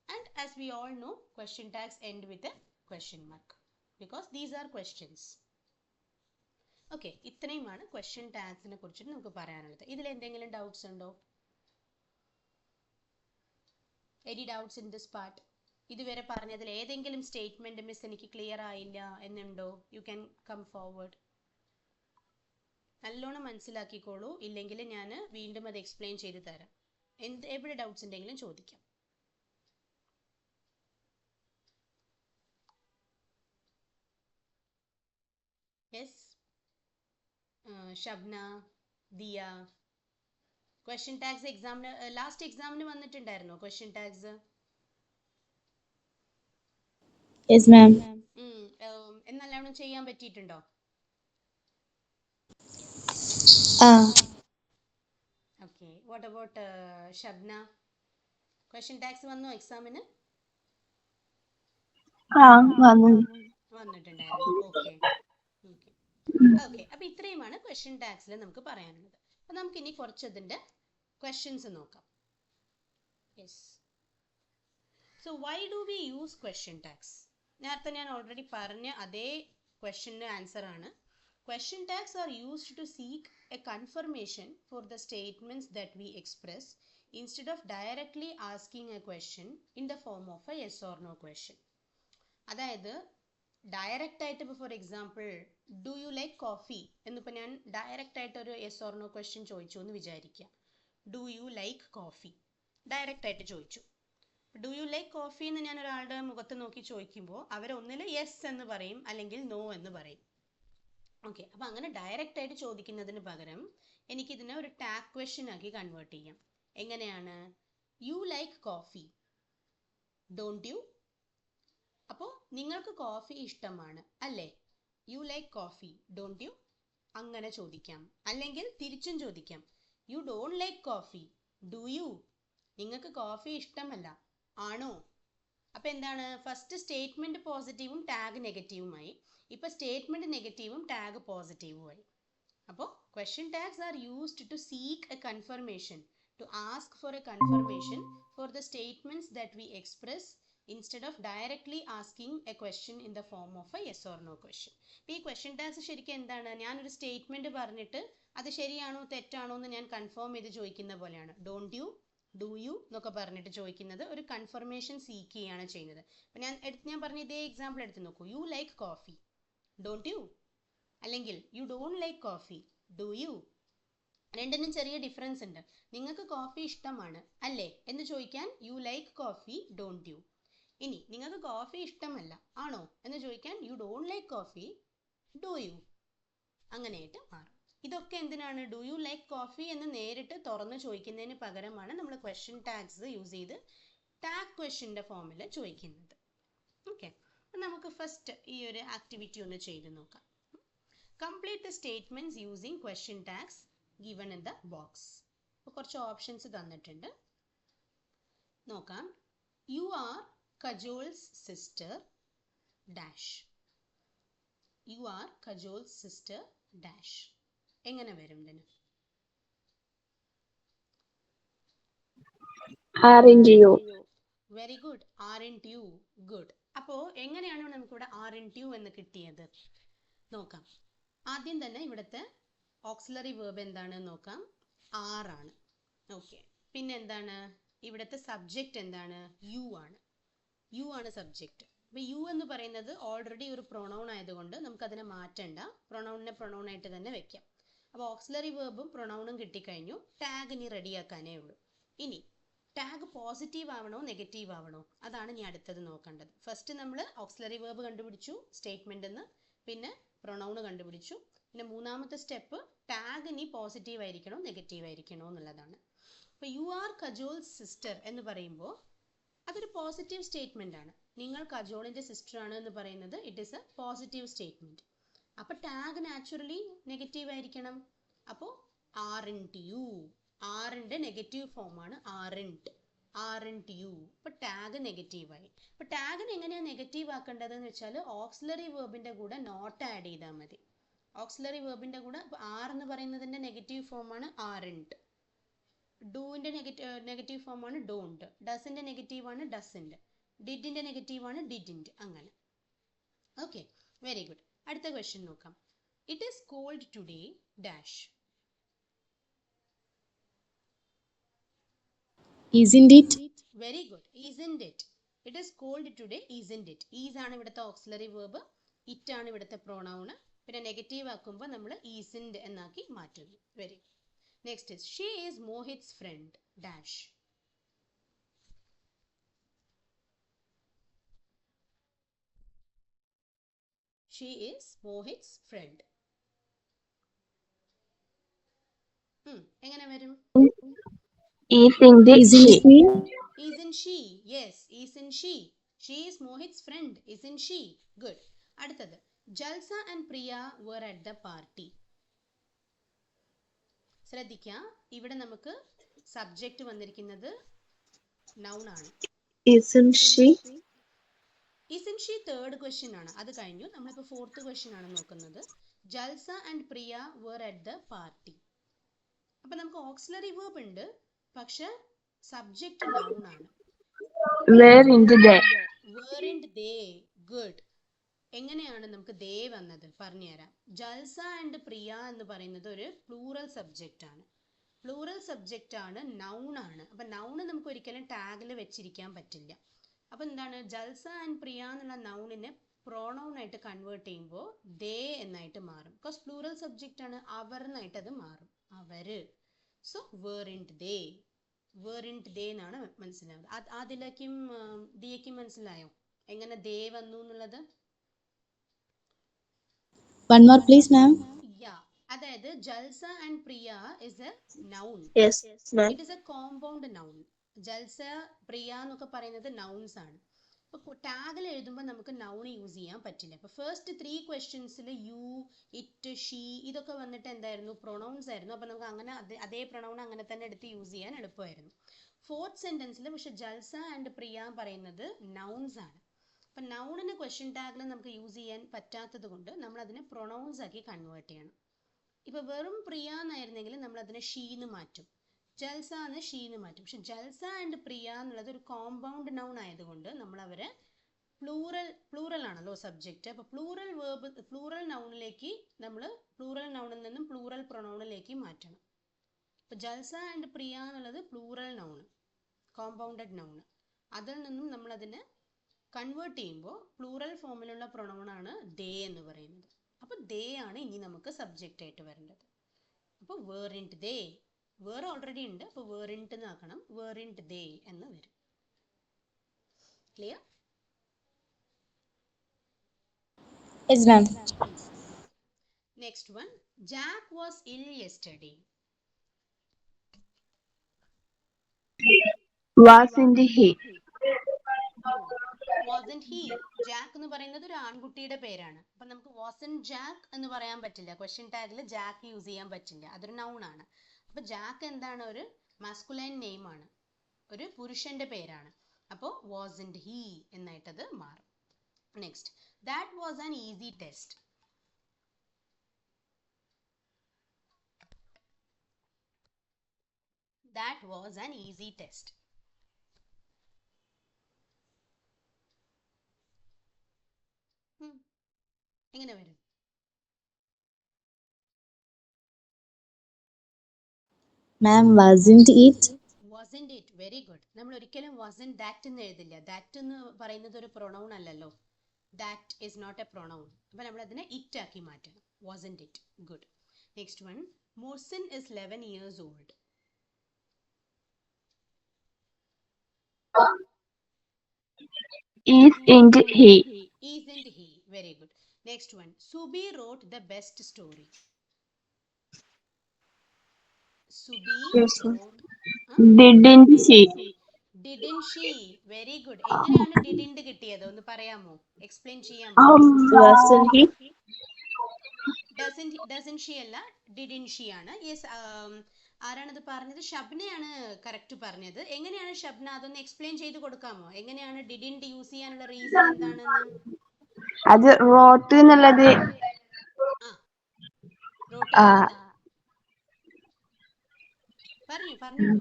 And as we all know, question tags end with a question mark because these are questions. Okay, ഇത്രയുമാണ് question ടാഗ്സിനെ കുറിച്ചിട്ട് നമുക്ക് പറയാനുള്ളത്. ഇതിൽ എന്തെങ്കിലും doubts ഉണ്ടോ? Any doubts in this part? ഇതുവരെ പറഞ്ഞതിൽ ഏതെങ്കിലും സ്റ്റേറ്റ്മെന്റ് മിസ് എനിക്ക് ക്ലിയർ ആയില്ല എന്നുണ്ടോ? You can come forward. നല്ലോണം മനസ്സിലാക്കിക്കോളൂ, ഇല്ലെങ്കിൽ ഞാൻ വീണ്ടും അത് എക്സ്പ്ലെയിൻ ചെയ്ത് തരാം. എവിടെ ഡൗട്ട്സ് ഉണ്ടെങ്കിലും ചോദിക്കാം. Yes, Shabna, Diya, question tags എക്സാമിന് ലാസ്റ്റ് എക്സാമിന് വന്നിട്ടുണ്ടായിരുന്നോ ക്വസ്റ്റ്യൻ ടാഗ്സ്? Yes ma'am. നല്ലോണം ചെയ്യാൻ പറ്റിയിട്ടുണ്ടോ? Okay, what about Shabna? Question tags വന്നോ എക്സാമിന്? വന്നിട്ടുണ്ടായിരുന്നു. ഓക്കെ ഓക്കെ ഓക്കെ, അപ്പൊ ഇത്രയുമാണ് ക്വസ്റ്റ്യൻ ടാഗ്സിൽ നമുക്ക് പറയാനുള്ളത്. അപ്പൊ നമുക്ക് ഇനി കുറച്ചതിന്റെ ക്വസ്റ്റ്യൻസ് നോക്കാം. Yes, so why do we use question tags? നേരത്തെ ഞാൻ ഓൾറെഡി പറഞ്ഞ അതേ ക്വസ്റ്റ്യൻ്റെ ആൻസർ ആണ്. Question tags are used to seek a confirmation for the statements that we express instead of directly asking a question in the form of a yes or no question. അതായത് direct ആയിട്ട് ഇപ്പോൾ for example do you like coffee എന്നിപ്പോൾ ഞാൻ direct ആയിട്ട് ഒരു yes or no question ചോദിച്ചു എന്ന് വിചാരിക്കുക. Do you like coffee direct ആയിട്ട് ചോദിച്ചു. ഡു യു ലൈക്ക് കോഫി എന്ന് ഞാൻ ഒരാളുടെ മുഖത്ത് നോക്കി ചോദിക്കുമ്പോൾ അവർ ഒന്നിൽ യെസ് എന്ന് പറയും അല്ലെങ്കിൽ നോ എന്ന് പറയും. ഓക്കെ, അപ്പം അങ്ങനെ ഡയറക്റ്റ് ആയിട്ട് ചോദിക്കുന്നതിന് പകരം എനിക്കിതിനെ ഒരു ടാഗ് ക്വസ്റ്റ്യൻ ആക്കി കൺവേർട്ട് ചെയ്യാം. എങ്ങനെയാണ്? You like coffee, don't you? അപ്പോൾ നിങ്ങൾക്ക് കോഫി ഇഷ്ടമാണ് അല്ലേ? You like coffee, don't you? അങ്ങനെ ചോദിക്കാം. അല്ലെങ്കിൽ തിരിച്ചും ചോദിക്കാം. You don't like coffee, do you? നിങ്ങൾക്ക് കോഫി ഇഷ്ടമല്ല, ആണോ? അപ്പോൾ എന്താണ്, ഫസ്റ്റ് സ്റ്റേറ്റ്മെന്റ് പോസിറ്റീവും ടാഗ് നെഗറ്റീവുമായി. ഇപ്പോൾ സ്റ്റേറ്റ്മെന്റ് നെഗറ്റീവും ടാഗ് പോസിറ്റീവുമായി. അപ്പോൾ question tags are used to seek a confirmation, to ask for a confirmation for the statements that we express instead of directly asking a question in the form of a yes or no question. അപ്പോൾ ഈ question tags ശരിക്കും എന്താണ്, ഞാനൊരു statement പറഞ്ഞിട്ട് അത് ശരിയാണോ തെറ്റാണോ എന്ന് ഞാൻ കൺഫേം ചെയ്ത് ചോദിക്കുന്ന പോലെയാണ്. ഡോണ്ട് യു, ഡു യു എന്നൊക്കെ പറഞ്ഞിട്ട് ചോദിക്കുന്നത്, ഒരു കൺഫർമേഷൻ സീക്ക് ചെയ്യാണ് ചെയ്യുന്നത്. അപ്പം ഞാൻ പറഞ്ഞ ഇതേ എക്സാമ്പിൾ എടുത്ത് നോക്കൂ. You like coffee, don't you? അല്ലെങ്കിൽ you don't like coffee, do you? രണ്ടിനും ചെറിയ ഡിഫറൻസ് ഉണ്ട്. നിങ്ങൾക്ക് കോഫി ഇഷ്ടമാണ് അല്ലേ എന്ന് ചോദിക്കാൻ U like coffee, don't U. ഇനി നിങ്ങൾക്ക് കോഫി ഇഷ്ടമല്ല ആണോ എന്ന് ചോദിക്കാൻ U don't like coffee, do U? അങ്ങനെയായിട്ട് മാറും. ഇതൊക്കെ എന്തിനാണ്, ഡു യു ലൈക്ക് കോഫി എന്ന് നേരിട്ട് തുറന്ന് ചോദിക്കുന്നതിന് പകരമാണ് നമ്മൾ ക്വസ്റ്റ്യൻ ടാഗ്സ് യൂസ് ചെയ്ത് ടാഗ് ക്വസ്റ്റ്യൻ്റെ ഫോമിൽ ചോദിക്കുന്നത്. ഓക്കെ, അപ്പം നമുക്ക് ഫസ്റ്റ് ഈ ഒരു ആക്ടിവിറ്റി ഒന്ന് ചെയ്ത് നോക്കാം. Complete the statements using question tags given in the box. അപ്പോൾ കുറച്ച് ഓപ്ഷൻസ് തന്നിട്ടുണ്ട്, നോക്കാം. You are Kajol's sister dash. You are Kajol's sister dash. എങ്ങനെ വരും ഇതിന്? Aren't you? Very good, aren't you. Good. അപ്പോൾ എങ്ങനെയാണ് നമുക്കിവിടെ ആർന്റ് യു എന്ന് കിട്ടിയത് നോക്കാം. ആദ്യം തന്നെ ഇവിടുത്തെ ഓക്സിലറി വേർബ് എന്താണെന്ന് നോക്കാം. ആറാണ്. ഓക്കെ, പിന്നെ എന്താണ് ഇവിടുത്തെ സബ്ജക്റ്റ് എന്താണ്? യു ആണ്. യു ആണ് സബ്ജക്റ്റ്. അപ്പോൾ യു എന്ന് പറയുന്നത് ഓൾറെഡി ഒരു പ്രൊണൗൺ ആയതുകൊണ്ട് നമുക്കതിനെ മാറ്റണ്ട, പ്രൊണൗണിനെ പ്രൊണൗൺ ആയിട്ട് തന്നെ വെക്കാം. അപ്പോൾ ഓക്സിലറി വേർബും പ്രൊണൗണും കിട്ടിക്കഴിഞ്ഞു, ടാഗ് ഇനി റെഡിയാക്കാനേ ഉള്ളൂ. ഇനി ടാഗ് പോസിറ്റീവ് ആവണോ നെഗറ്റീവ് ആവണോ, അതാണ് ഇനി അടുത്തത് നോക്കേണ്ടത്. ഫസ്റ്റ് നമ്മൾ ഓക്സിലറി വേർബ് കണ്ടുപിടിച്ചു സ്റ്റേറ്റ്മെന്റ് എന്ന്, പിന്നെ പ്രൊണൗണ് കണ്ടുപിടിച്ചു, പിന്നെ മൂന്നാമത്തെ സ്റ്റെപ്പ് ടാഗ് ഇനി പോസിറ്റീവ് ആയിരിക്കണോ നെഗറ്റീവ് ആയിരിക്കണോ എന്നുള്ളതാണ്. അപ്പോൾ യു ആർ കജോൾസ് സിസ്റ്റർ എന്ന് പറയുമ്പോൾ അതൊരു പോസിറ്റീവ് സ്റ്റേറ്റ്മെന്റ് ആണ്. നിങ്ങൾ കജോളിന്റെ സിസ്റ്റർ ആണ് എന്ന് പറയുന്നത് it is A positive statement. അപ്പോൾ ടാഗ് നാച്ചുറലി നെഗറ്റീവ് ആയിരിക്കണം. അപ്പോൾ ആർന്റ് യു, ആറിന്റെ നെഗറ്റീവ് ഫോമാണ് ആർന്റ് യു. അപ്പോൾ ടാഗ് നെഗറ്റീവായി. അപ്പോൾ ടാഗിന് എങ്ങനെയാണ് നെഗറ്റീവ് ആക്കേണ്ടതെന്ന് വെച്ചാൽ ഓക്സിലറി വേർബിന്റെ കൂടെ നോട്ട് ആഡ് ചെയ്താൽ മതി. ഓക്സിലറി വേർബിന്റെ കൂടെ ആർ എന്ന് പറയുന്നതിന്റെ നെഗറ്റീവ് ഫോമാണ് ആർന്റ്, ഡൂവിന്റെ നെഗറ്റീവ് ഫോമാണ് ഡോണ്ട്, ഡസിന്റെ നെഗറ്റീവ് ആണ് ഡസന്റ്, ഡിഡിന്റെ നെഗറ്റീവ് ആണ് ഡിഡിന്റ്. അങ്ങനെ. Okay, very good. അടുത്ത ക്വസ്റ്റ്യൻ നോക്കാം. It is cold today dash. Isn't it? Very good, isn't it? It is cold today, isn't it? Is ആണ് ഇവിടുത്തെ ഓക്സിലറി വേർബ്, ഇറ്റ് ആണ് ഇവിടുത്തെ പ്രൊണൗണ്. പിന്നെ നെഗറ്റീവ് ആക്കുമ്പോൾ നമ്മൾ isn't എന്നാക്കി മാറ്റുന്നു. Very good. Next is she is Mohit's friend dash. She is Mohit's friend. എങ്ങനെ വരും? Isn't she? Isn't she? Yes, isn't she? She is Mohit's friend, isn't she? Good. അടുത്തത് Jalsa and Priya were at the party. ശ്രദ്ധിക്കുക, ഇവിടെ നമുക്ക് subject വന്നിരിക്കുന്നത് noun ആണ്. Isn't she? Isn't she third question ആണ്, അത് കഴിഞ്ഞു. നമ്മളിപ്പോൾ ഫോർത്ത് ക്വസ്റ്റ്യൻ ആണ് നോക്കുന്നത്. Jalsa and Priya were at the party. അപ്പൊ നമുക്ക് ഓക്സിലറി വേർബ് ഉണ്ട്, പക്ഷെ സബ്ജക്റ്റ് നൗൺ ആണ്. Weren't they? weren't they? Good. എങ്ങനെയാണ് നമുക്ക് ദേ വന്നത് പറഞ്ഞുതരാം. ജൽസ ആൻഡ് പ്രിയ എന്ന് പറയുന്നത് ഒരു പ്ലൂറൽ സബ്ജക്റ്റ് ആണ്. പ്ലൂറൽ സബ്ജക്റ്റ് ആണ്, നൗൺ ആണ്. അപ്പൊ നൗണ് നമുക്ക് ഒരിക്കലും ടാഗിൽ വെച്ചിരിക്കാൻ പറ്റില്ല. അപ്പൊ എന്താണ്, ജൽസ ആൻഡ് പ്രിയ എന്നുള്ള നൗണിനെ പ്രോണൗൺ ആയിട്ട് കൺവേർട്ട് ചെയ്യുമ്പോൾ ദേ എന്നായിട്ട് മാറും. ബിക്കോസ് പ്ലൂറൽ സബ്ജക്റ്റ് ആണ്, അവർ എന്നായിട്ട് അത് മാറും, അവര്. So weren't they? weren't they എന്നാണ് മനസ്സിലാവുന്നത്. അതിലേക്കും ദിയക്കും മനസ്സിലായോ എങ്ങനെ ദേ വന്നു എന്നുള്ളത്? One more, please, ma'am. Yeah, അതായത് Jalsa and Priya is a noun. Yes, ma'am. It is a compound noun. Jalsa Priya എന്നൊക്കെ പറയുന്നത് നൗൺസ് ആണ്. അപ്പോൾ ടാഗിൽ എഴുതുമ്പോൾ നമുക്ക് നൗൺ യൂസ് ചെയ്യാൻ പറ്റില്ല. അപ്പോൾ ഫസ്റ്റ് 3 ക്വസ്റ്റ്യൻസിൽ യു, ഇറ്റ്, ഷീ ഇതൊക്കെ വന്നിട്ട് എന്തായിരുന്നു, പ്രൊണൗൺസ് ആയിരുന്നു. അപ്പോൾ നമുക്ക് അങ്ങനെ അതേ പ്രൊണൗൺ അങ്ങനെ തന്നെ എടുത്ത് യൂസ് ചെയ്യാൻ എളുപ്പമായിരുന്നു. ഫോർത്ത് സെന്റൻസിൽ പക്ഷെ ജൽസ ആൻഡ് പ്രിയ പറയുന്നത് നൗൺസ് ആണ്. അപ്പം നൗണിന് ക്വസ്റ്റ്യൻ ടാഗിൽ നമുക്ക് യൂസ് ചെയ്യാൻ പറ്റാത്തത് കൊണ്ട് നമ്മൾ അതിനെ പ്രൊണൗൺസ് ആക്കി കൺവേർട്ട് ചെയ്യണം. ഇപ്പൊ വെറും പ്രിയ എന്നായിരുന്നെങ്കിൽ നമ്മൾ അതിനെ ഷീന്ന് മാറ്റും, ജൽസ എന്ന് ഷീന്ന് മാറ്റും. പക്ഷെ ജൽസ ആൻഡ് പ്രിയ എന്നുള്ളത് ഒരു കോമ്പൗണ്ട് നൗൺ ആയതുകൊണ്ട് നമ്മൾ അവരെ പ്ലൂറൽ ആണല്ലോ സബ്ജക്റ്റ്. അപ്പൊ പ്ലൂറൽ നൗണിലേക്ക് നമ്മൾ പ്ലൂറൽ നൗണിൽ നിന്നും പ്ലൂറൽ പ്രൊണൗണിലേക്ക് മാറ്റണം. ഇപ്പൊ ജൽസ ആൻഡ് പ്രിയ എന്നുള്ളത് പ്ലൂറൽ നൗൺ, കോമ്പൗണ്ടഡ് നൗൺ. അതിൽ നിന്നും നമ്മൾ അതിനെ കൺവേർട്ട് ചെയ്യുമ്പോൾ പ്ലൂറൽ ഫോമിലുള്ള പ്രൊണൗണാണ് ദേ എന്ന് പറയുന്നത്. അപ്പൊ ദേ ആണ് ഇനി നമുക്ക് സബ്ജക്റ്റ് ആയിട്ട് വരേണ്ടത്. അപ്പോൾ വേറിൻറ്റ് ദേ, വേർ ഓൾറെഡി ഉണ്ട്, അപ്പോൾ വേറിൻറ്റ് എന്നാക്കണം, വേറിൻറ്റ് ദേ എന്ന് വരും. Clear? Yes, ma'am. Next one, Jack was ill yesterday. Wasn't he? Wasn't he? Jack എന്ന് പറയുന്നത് ഒരു ആൺകുട്ടിയുടെ പേരാണ്. അപ്പൊ നമുക്ക് wasn't Jack എന്ന് പറയാൻ പറ്റില്ല, ക്വസ്റ്റ്യൻ ടാഗിൽ ജാക്ക് യൂസ് ചെയ്യാൻ പറ്റില്ല, അതൊരു നൗൺ ആണ്. അപ്പൊ ജാക്ക് എന്താണ്? ഒരു മാസ്കുലൈൻ നെയിം ആണ്, ഒരു പുരുഷന്റെ പേരാണ്. അപ്പോൾ wasn't he എന്നായിട്ടത് മാറും. Next, that was an easy test. That was an easy test. എങ്ങനെ വരും? Ma'am, wasn't it? Wasn't it? Very good. നമ്മൾ ഒരിക്കലും wasn't that എന്ന് എഴുതില്ല. that എന്ന് പറയുന്നത് ഒരു പ്രൊണൗൺ അല്ലല്ലോ. that is not a pronoun. അപ്പോൾ നമ്മൾ അതിനെ it ആക്കി മാറ്റണം. wasn't it? Good. Next one, Mohsin is 11 years old. Isn't he? Isn't he? Very good. Next one, Subi wrote the best story. Subi Yes, ma'am. wrote, Didn't she? Didn't she? Very good. എങ്ങനെയാണ് didn't കിട്ടിയത് ഒന്ന് പറയാമോ? Explain ചെയ്യാമോ? Wasn't he? Doesn't she അല്ല, didn't she ആണ്. Yes, ആരാണത് പറഞ്ഞത്? ഷബ്നയാണ് correct പറഞ്ഞത്. എങ്ങനെയാണ് ഷബ്ന? അതൊന്ന് എക്സ്പ്ലെയിൻ ചെയ്ത് കൊടുക്കാമോ? എങ്ങനെയാണ് didn't യൂസ് ചെയ്യാനുള്ള റീസൺ എന്താണെന്ന്? അത് wrote എന്നുള്ളത് wrote എന്നുള്ളത് പറഞ്ഞോളൂ.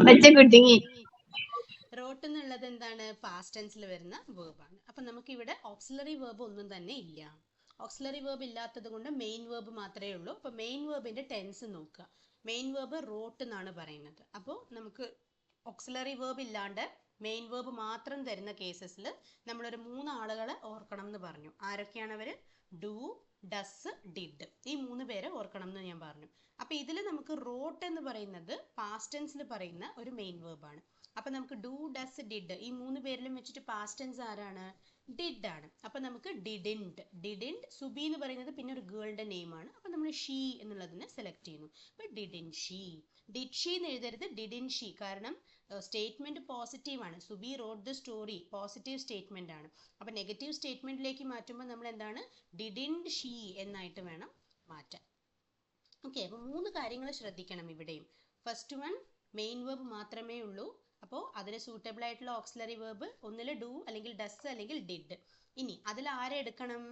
ഒറ്റ കുട്ടിങ്ങി. റോട്ട് എന്നുള്ളത് എന്താണ്? പാസ്റ്റ് ടെൻസിൽ വരുന്ന വേർബാണ്. അപ്പൊ നമുക്ക് ഇവിടെ ഓക്സിലറി വേർബ് ഒന്നും തന്നെ ഇല്ല. ഓക്സിലറി വേർബ് ഇല്ലാത്തത് കൊണ്ട് മെയിൻ വേർബ് മാത്രമേ ഉള്ളൂ. അപ്പൊ മെയിൻ വേർബിന്റെ ടെൻസ് നോക്കുക. മെയിൻ വേർബ് റോട്ട് എന്നാണ് പറയുന്നത്. അപ്പോൾ നമുക്ക് ഓക്സിലറി വേർബ് ഇല്ലാണ്ട് മെയിൻ വേർബ് മാത്രം തരുന്ന കേസസിൽ നമ്മളൊരു 3 ആളുകളെ ഓർക്കണം എന്ന് പറഞ്ഞു. ആരൊക്കെയാണ് അവര്? Do, does, did. ഈ 3 പേരെ ഓർക്കണം എന്ന് ഞാൻ പറഞ്ഞു. അപ്പൊ ഇതിൽ നമുക്ക് റോട്ട് എന്ന് പറയുന്നത് പാസ്റ്റ് ടെൻസിൽ പറയുന്ന ഒരു മെയിൻ വേർബാണ്. അപ്പൊ നമുക്ക് ഡു, ഡസ്, ഡിഡ് ഈ 3 പേരിലും വെച്ചിട്ട് പാസ്റ്റ് ടെൻസ് ആരാണ്? ഡിഡ് ആണ്. അപ്പൊ നമുക്ക് ഡിഡിൻറ്റ്. സുബി എന്ന് പറയുന്നത് പിന്നെ ഒരു ഗേളുടെ നെയിം ആണ്. അപ്പൊ നമ്മൾ ഷീ എന്നുള്ളതിനെ സെലക്ട് ചെയ്യുന്നു. അപ്പൊ ഡിഡിൻറ്റ് ഷീ. ഡിഡ് ഷീ എന്ന് എഴുതരുത്, ഡിഡിൻറ്റ് ഷീ. കാരണം സ്റ്റേറ്റ്മെന്റ് പോസിറ്റീവ് ആണ്. Subi wrote the story positive statement ആണ്. അപ്പൊ നെഗറ്റീവ് സ്റ്റേറ്റ്മെന്റിലേക്ക് മാറ്റുമ്പോൾ നമ്മൾ എന്താണ്? ഡിഡിൻറ്റ് ഷീ എന്നായിട്ട് വേണം മാറ്റാൻ. ഓക്കെ, അപ്പൊ 3 കാര്യങ്ങൾ ശ്രദ്ധിക്കണം ഇവിടെയും. ഫസ്റ്റ് വൺ, മെയിൻ വേർബ് മാത്രമേ ഉള്ളൂ. അപ്പോൾ അതിന് സൂട്ടബിൾ ആയിട്ടുള്ള ഓക്സിലറി വേർബ് ഒന്നിൽ ഡു അല്ലെങ്കിൽ ഡസ് അല്ലെങ്കിൽ ഡിഡ്. ഇനി അതിൽ ആരെ എടുക്കണം?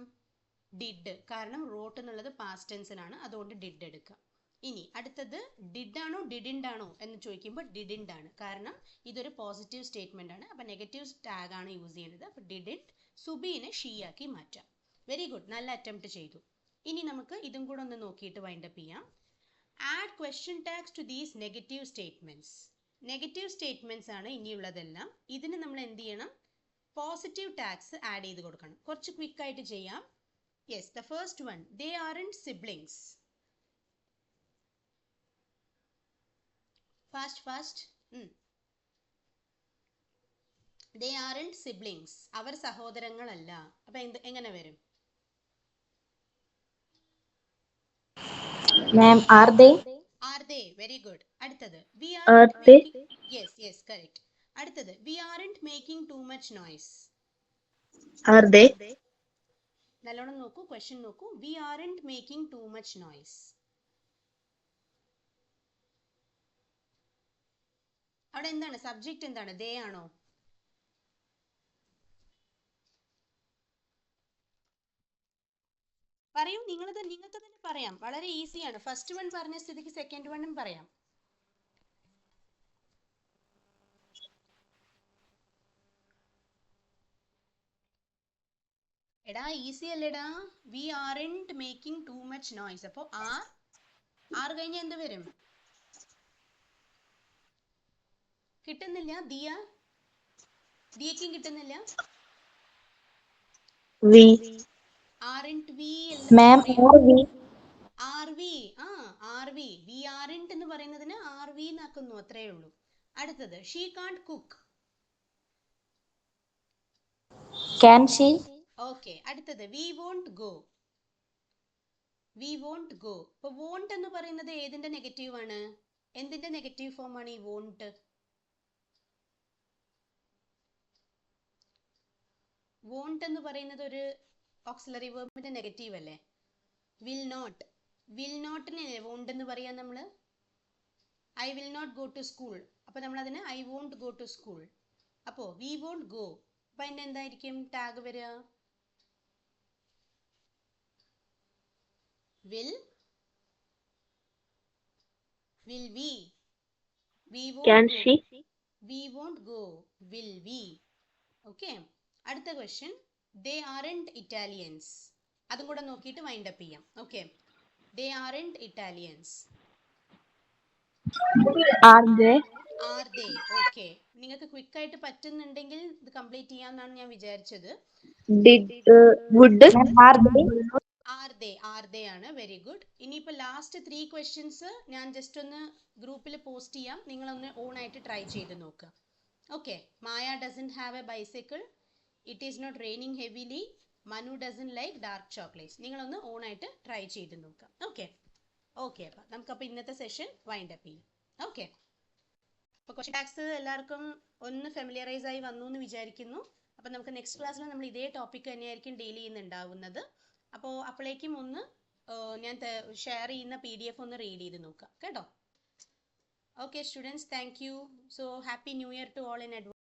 ഡിഡ്. കാരണം റോട്ട് എന്നുള്ളത് പാസ്റ്റ് ടെൻസിലാണ്, അതുകൊണ്ട് ഡിഡ് എടുക്കാം. ഇനി അടുത്തത് ഡിഡ് ആണോ ഡിഡിൻഡ് ആണോ എന്ന് ചോദിക്കുമ്പോൾ ഡിഡിൻഡ് ആണ്. കാരണം ഇതൊരു പോസിറ്റീവ് സ്റ്റേറ്റ്മെന്റ് ആണ്. അപ്പൊ നെഗറ്റീവ് ടാഗ് ആണ് യൂസ് ചെയ്യുന്നത്. അപ്പൊ ഡിഡിൻഡ്. സുബീനെ ഷീ ആക്കി മാറ്റാം. വെരി ഗുഡ്, നല്ല അറ്റംപ്റ്റ് ചെയ്തു. ഇനി നമുക്ക് ഇതും കൂടെ ഒന്ന് നോക്കിയിട്ട് വൈൻഡപ്പ് ചെയ്യാം. Add question tags to these negative statements. Negative statements ആണ് ഇനിയുള്ളതെല്ലാം. ഇതിന് നമ്മൾ എന്ത് ചെയ്യണം? പോസിറ്റീവ് ടാഗ്സ് ആഡ് ചെയ്ത് കൊടുക്കണം. കുറച്ച് ക്വിക്ക് ആയിട്ട് ചെയ്യാം. Yes, the first one, they aren't siblings. Fast. They aren't siblings. അവർ സഹോദരങ്ങളല്ല. അപ്പൊ എങ്ങനെ വരും? Ma'am, are they? Are they? Very good. അടുത്തത്, we Are aren't they? making. Yes, correct. അടുത്തത്, we aren't making too much noise. Are they? നല്ലോണം നോക്കൂ, question നോക്കൂ. we aren't making too much noise. അവിടെ എന്താണ് സബ്ജക്റ്റ് എന്താണ്? ദേ ആണോ? പറയൂ, നിങ്ങൾക്ക് തന്നെ പറയാം. വളരെ ഈസിയാണ്. ഫസ്റ്റ് വൺ പറഞ്ഞ സ്ഥിതിക്ക് സെക്കൻഡ് വണ്ണും പറയാം. എടാ ഈസി അല്ലേടാ. We aren't making too much noise. അപ്പോ ആർ കഴിഞ്ഞ എന്ത് വരും? കിട്ടുന്നില്ല? ദിയക്കും കിട്ടുന്നില്ല? We. Aren't we Ma'am, are we? Are we. We aren't എന്ന് പറയുന്നതിന് ആർ വി എന്നാക്കുന്നു, അത്രേ ഉള്ളൂ. അടുത്തത് she can't cook. Can she? Okay. അടുത്തത് വി വോണ്ട് ഗോ. ഇപ്പൊ വോണ്ട് എന്ന് പറയുന്നത് ഏതിന്റെ നെഗറ്റീവ് ആണ്? എന്തിന്റെ നെഗറ്റീവ് ഫോം ആണ് ഈ വോണ്ട്? വോണ്ട് എന്ന് പറയുന്നത് ഒരു ഓക്സിലറി വെർബിന്റെ നെഗറ്റീവ് അല്ലേ? വിൽ നോട്ടിനെ വോണ്ട് എന്ന് പറയാൻ നമ്മള്. I will not go to school. അപ്പൊ നമ്മൾ അതിന് I won't go to school. അപ്പോ വി വോണ്ട് ഗോ. അപ്പൊ അതിന്റെ എന്തായിരിക്കും ടാഗ് വരിക? Will we. Can she? We won't go. Will we. Okay. അടുത്ത ക്വസ്റ്റ്യൻ, ദേ ആർന്റ് ഇറ്റാലിയൻസ്. അതും കൂടെ നോക്കിയിട്ട് വൈൻഡ് അപ്പ് ചെയ്യാം. Okay. They aren't Italians. Are they? Are they. Okay. നിങ്ങൾക്ക് ക്വിക്ക് ആയിട്ട് പറ്റുന്നുണ്ടെങ്കിൽ ഇത് കംപ്ലീറ്റ് ചെയ്യാമെന്നാണ് ഞാൻ വിചാരിച്ചത്. Would. Ma'am, are they? Are they ആണ്. Very good. ഇനിയിപ്പോൾ ലാസ്റ്റ് 3 ക്വസ്റ്റ്യൻസ് ഞാൻ ജസ്റ്റ് ഒന്ന് ഗ്രൂപ്പിൽ പോസ്റ്റ് ചെയ്യാം. നിങ്ങളൊന്ന് ഓൺ ആയിട്ട് ട്രൈ ചെയ്ത് നോക്കുക. Okay. Maya doesn't have a bicycle. It is not raining heavily. Manu doesn't like dark chocolates. നിങ്ങളൊന്ന് ഓൺ ആയിട്ട് ട്രൈ ചെയ്ത് നോക്കാം. ഓക്കെ. അപ്പം നമുക്കപ്പോൾ ഇന്നത്തെ സെഷൻ വൈൻഡ് അപ്പ് ചെയ്യാം. ഓക്കെ. അപ്പോൾ ക്വസ്റ്റ്യൻ ടാക്സ് എല്ലാവർക്കും ഒന്ന് ഫെമിലിയറൈസ് ആയി വന്നു എന്ന് വിചാരിക്കുന്നു. അപ്പം നമുക്ക് നെക്സ്റ്റ് ക്ലാസ്സിൽ നമ്മൾ ഇതേ ടോപ്പിക് തന്നെയായിരിക്കും ഡീൽ ചെയ്യുന്നുണ്ടാവുന്നത്. അപ്പോൾ അപ്പോഴേക്കും ഒന്ന് ഞാൻ ഷെയർ ചെയ്യുന്ന PDF ഒന്ന് റീഡ് ചെയ്ത് നോക്കാം കേട്ടോ. Okay students, thank you. So happy new year to all in advance.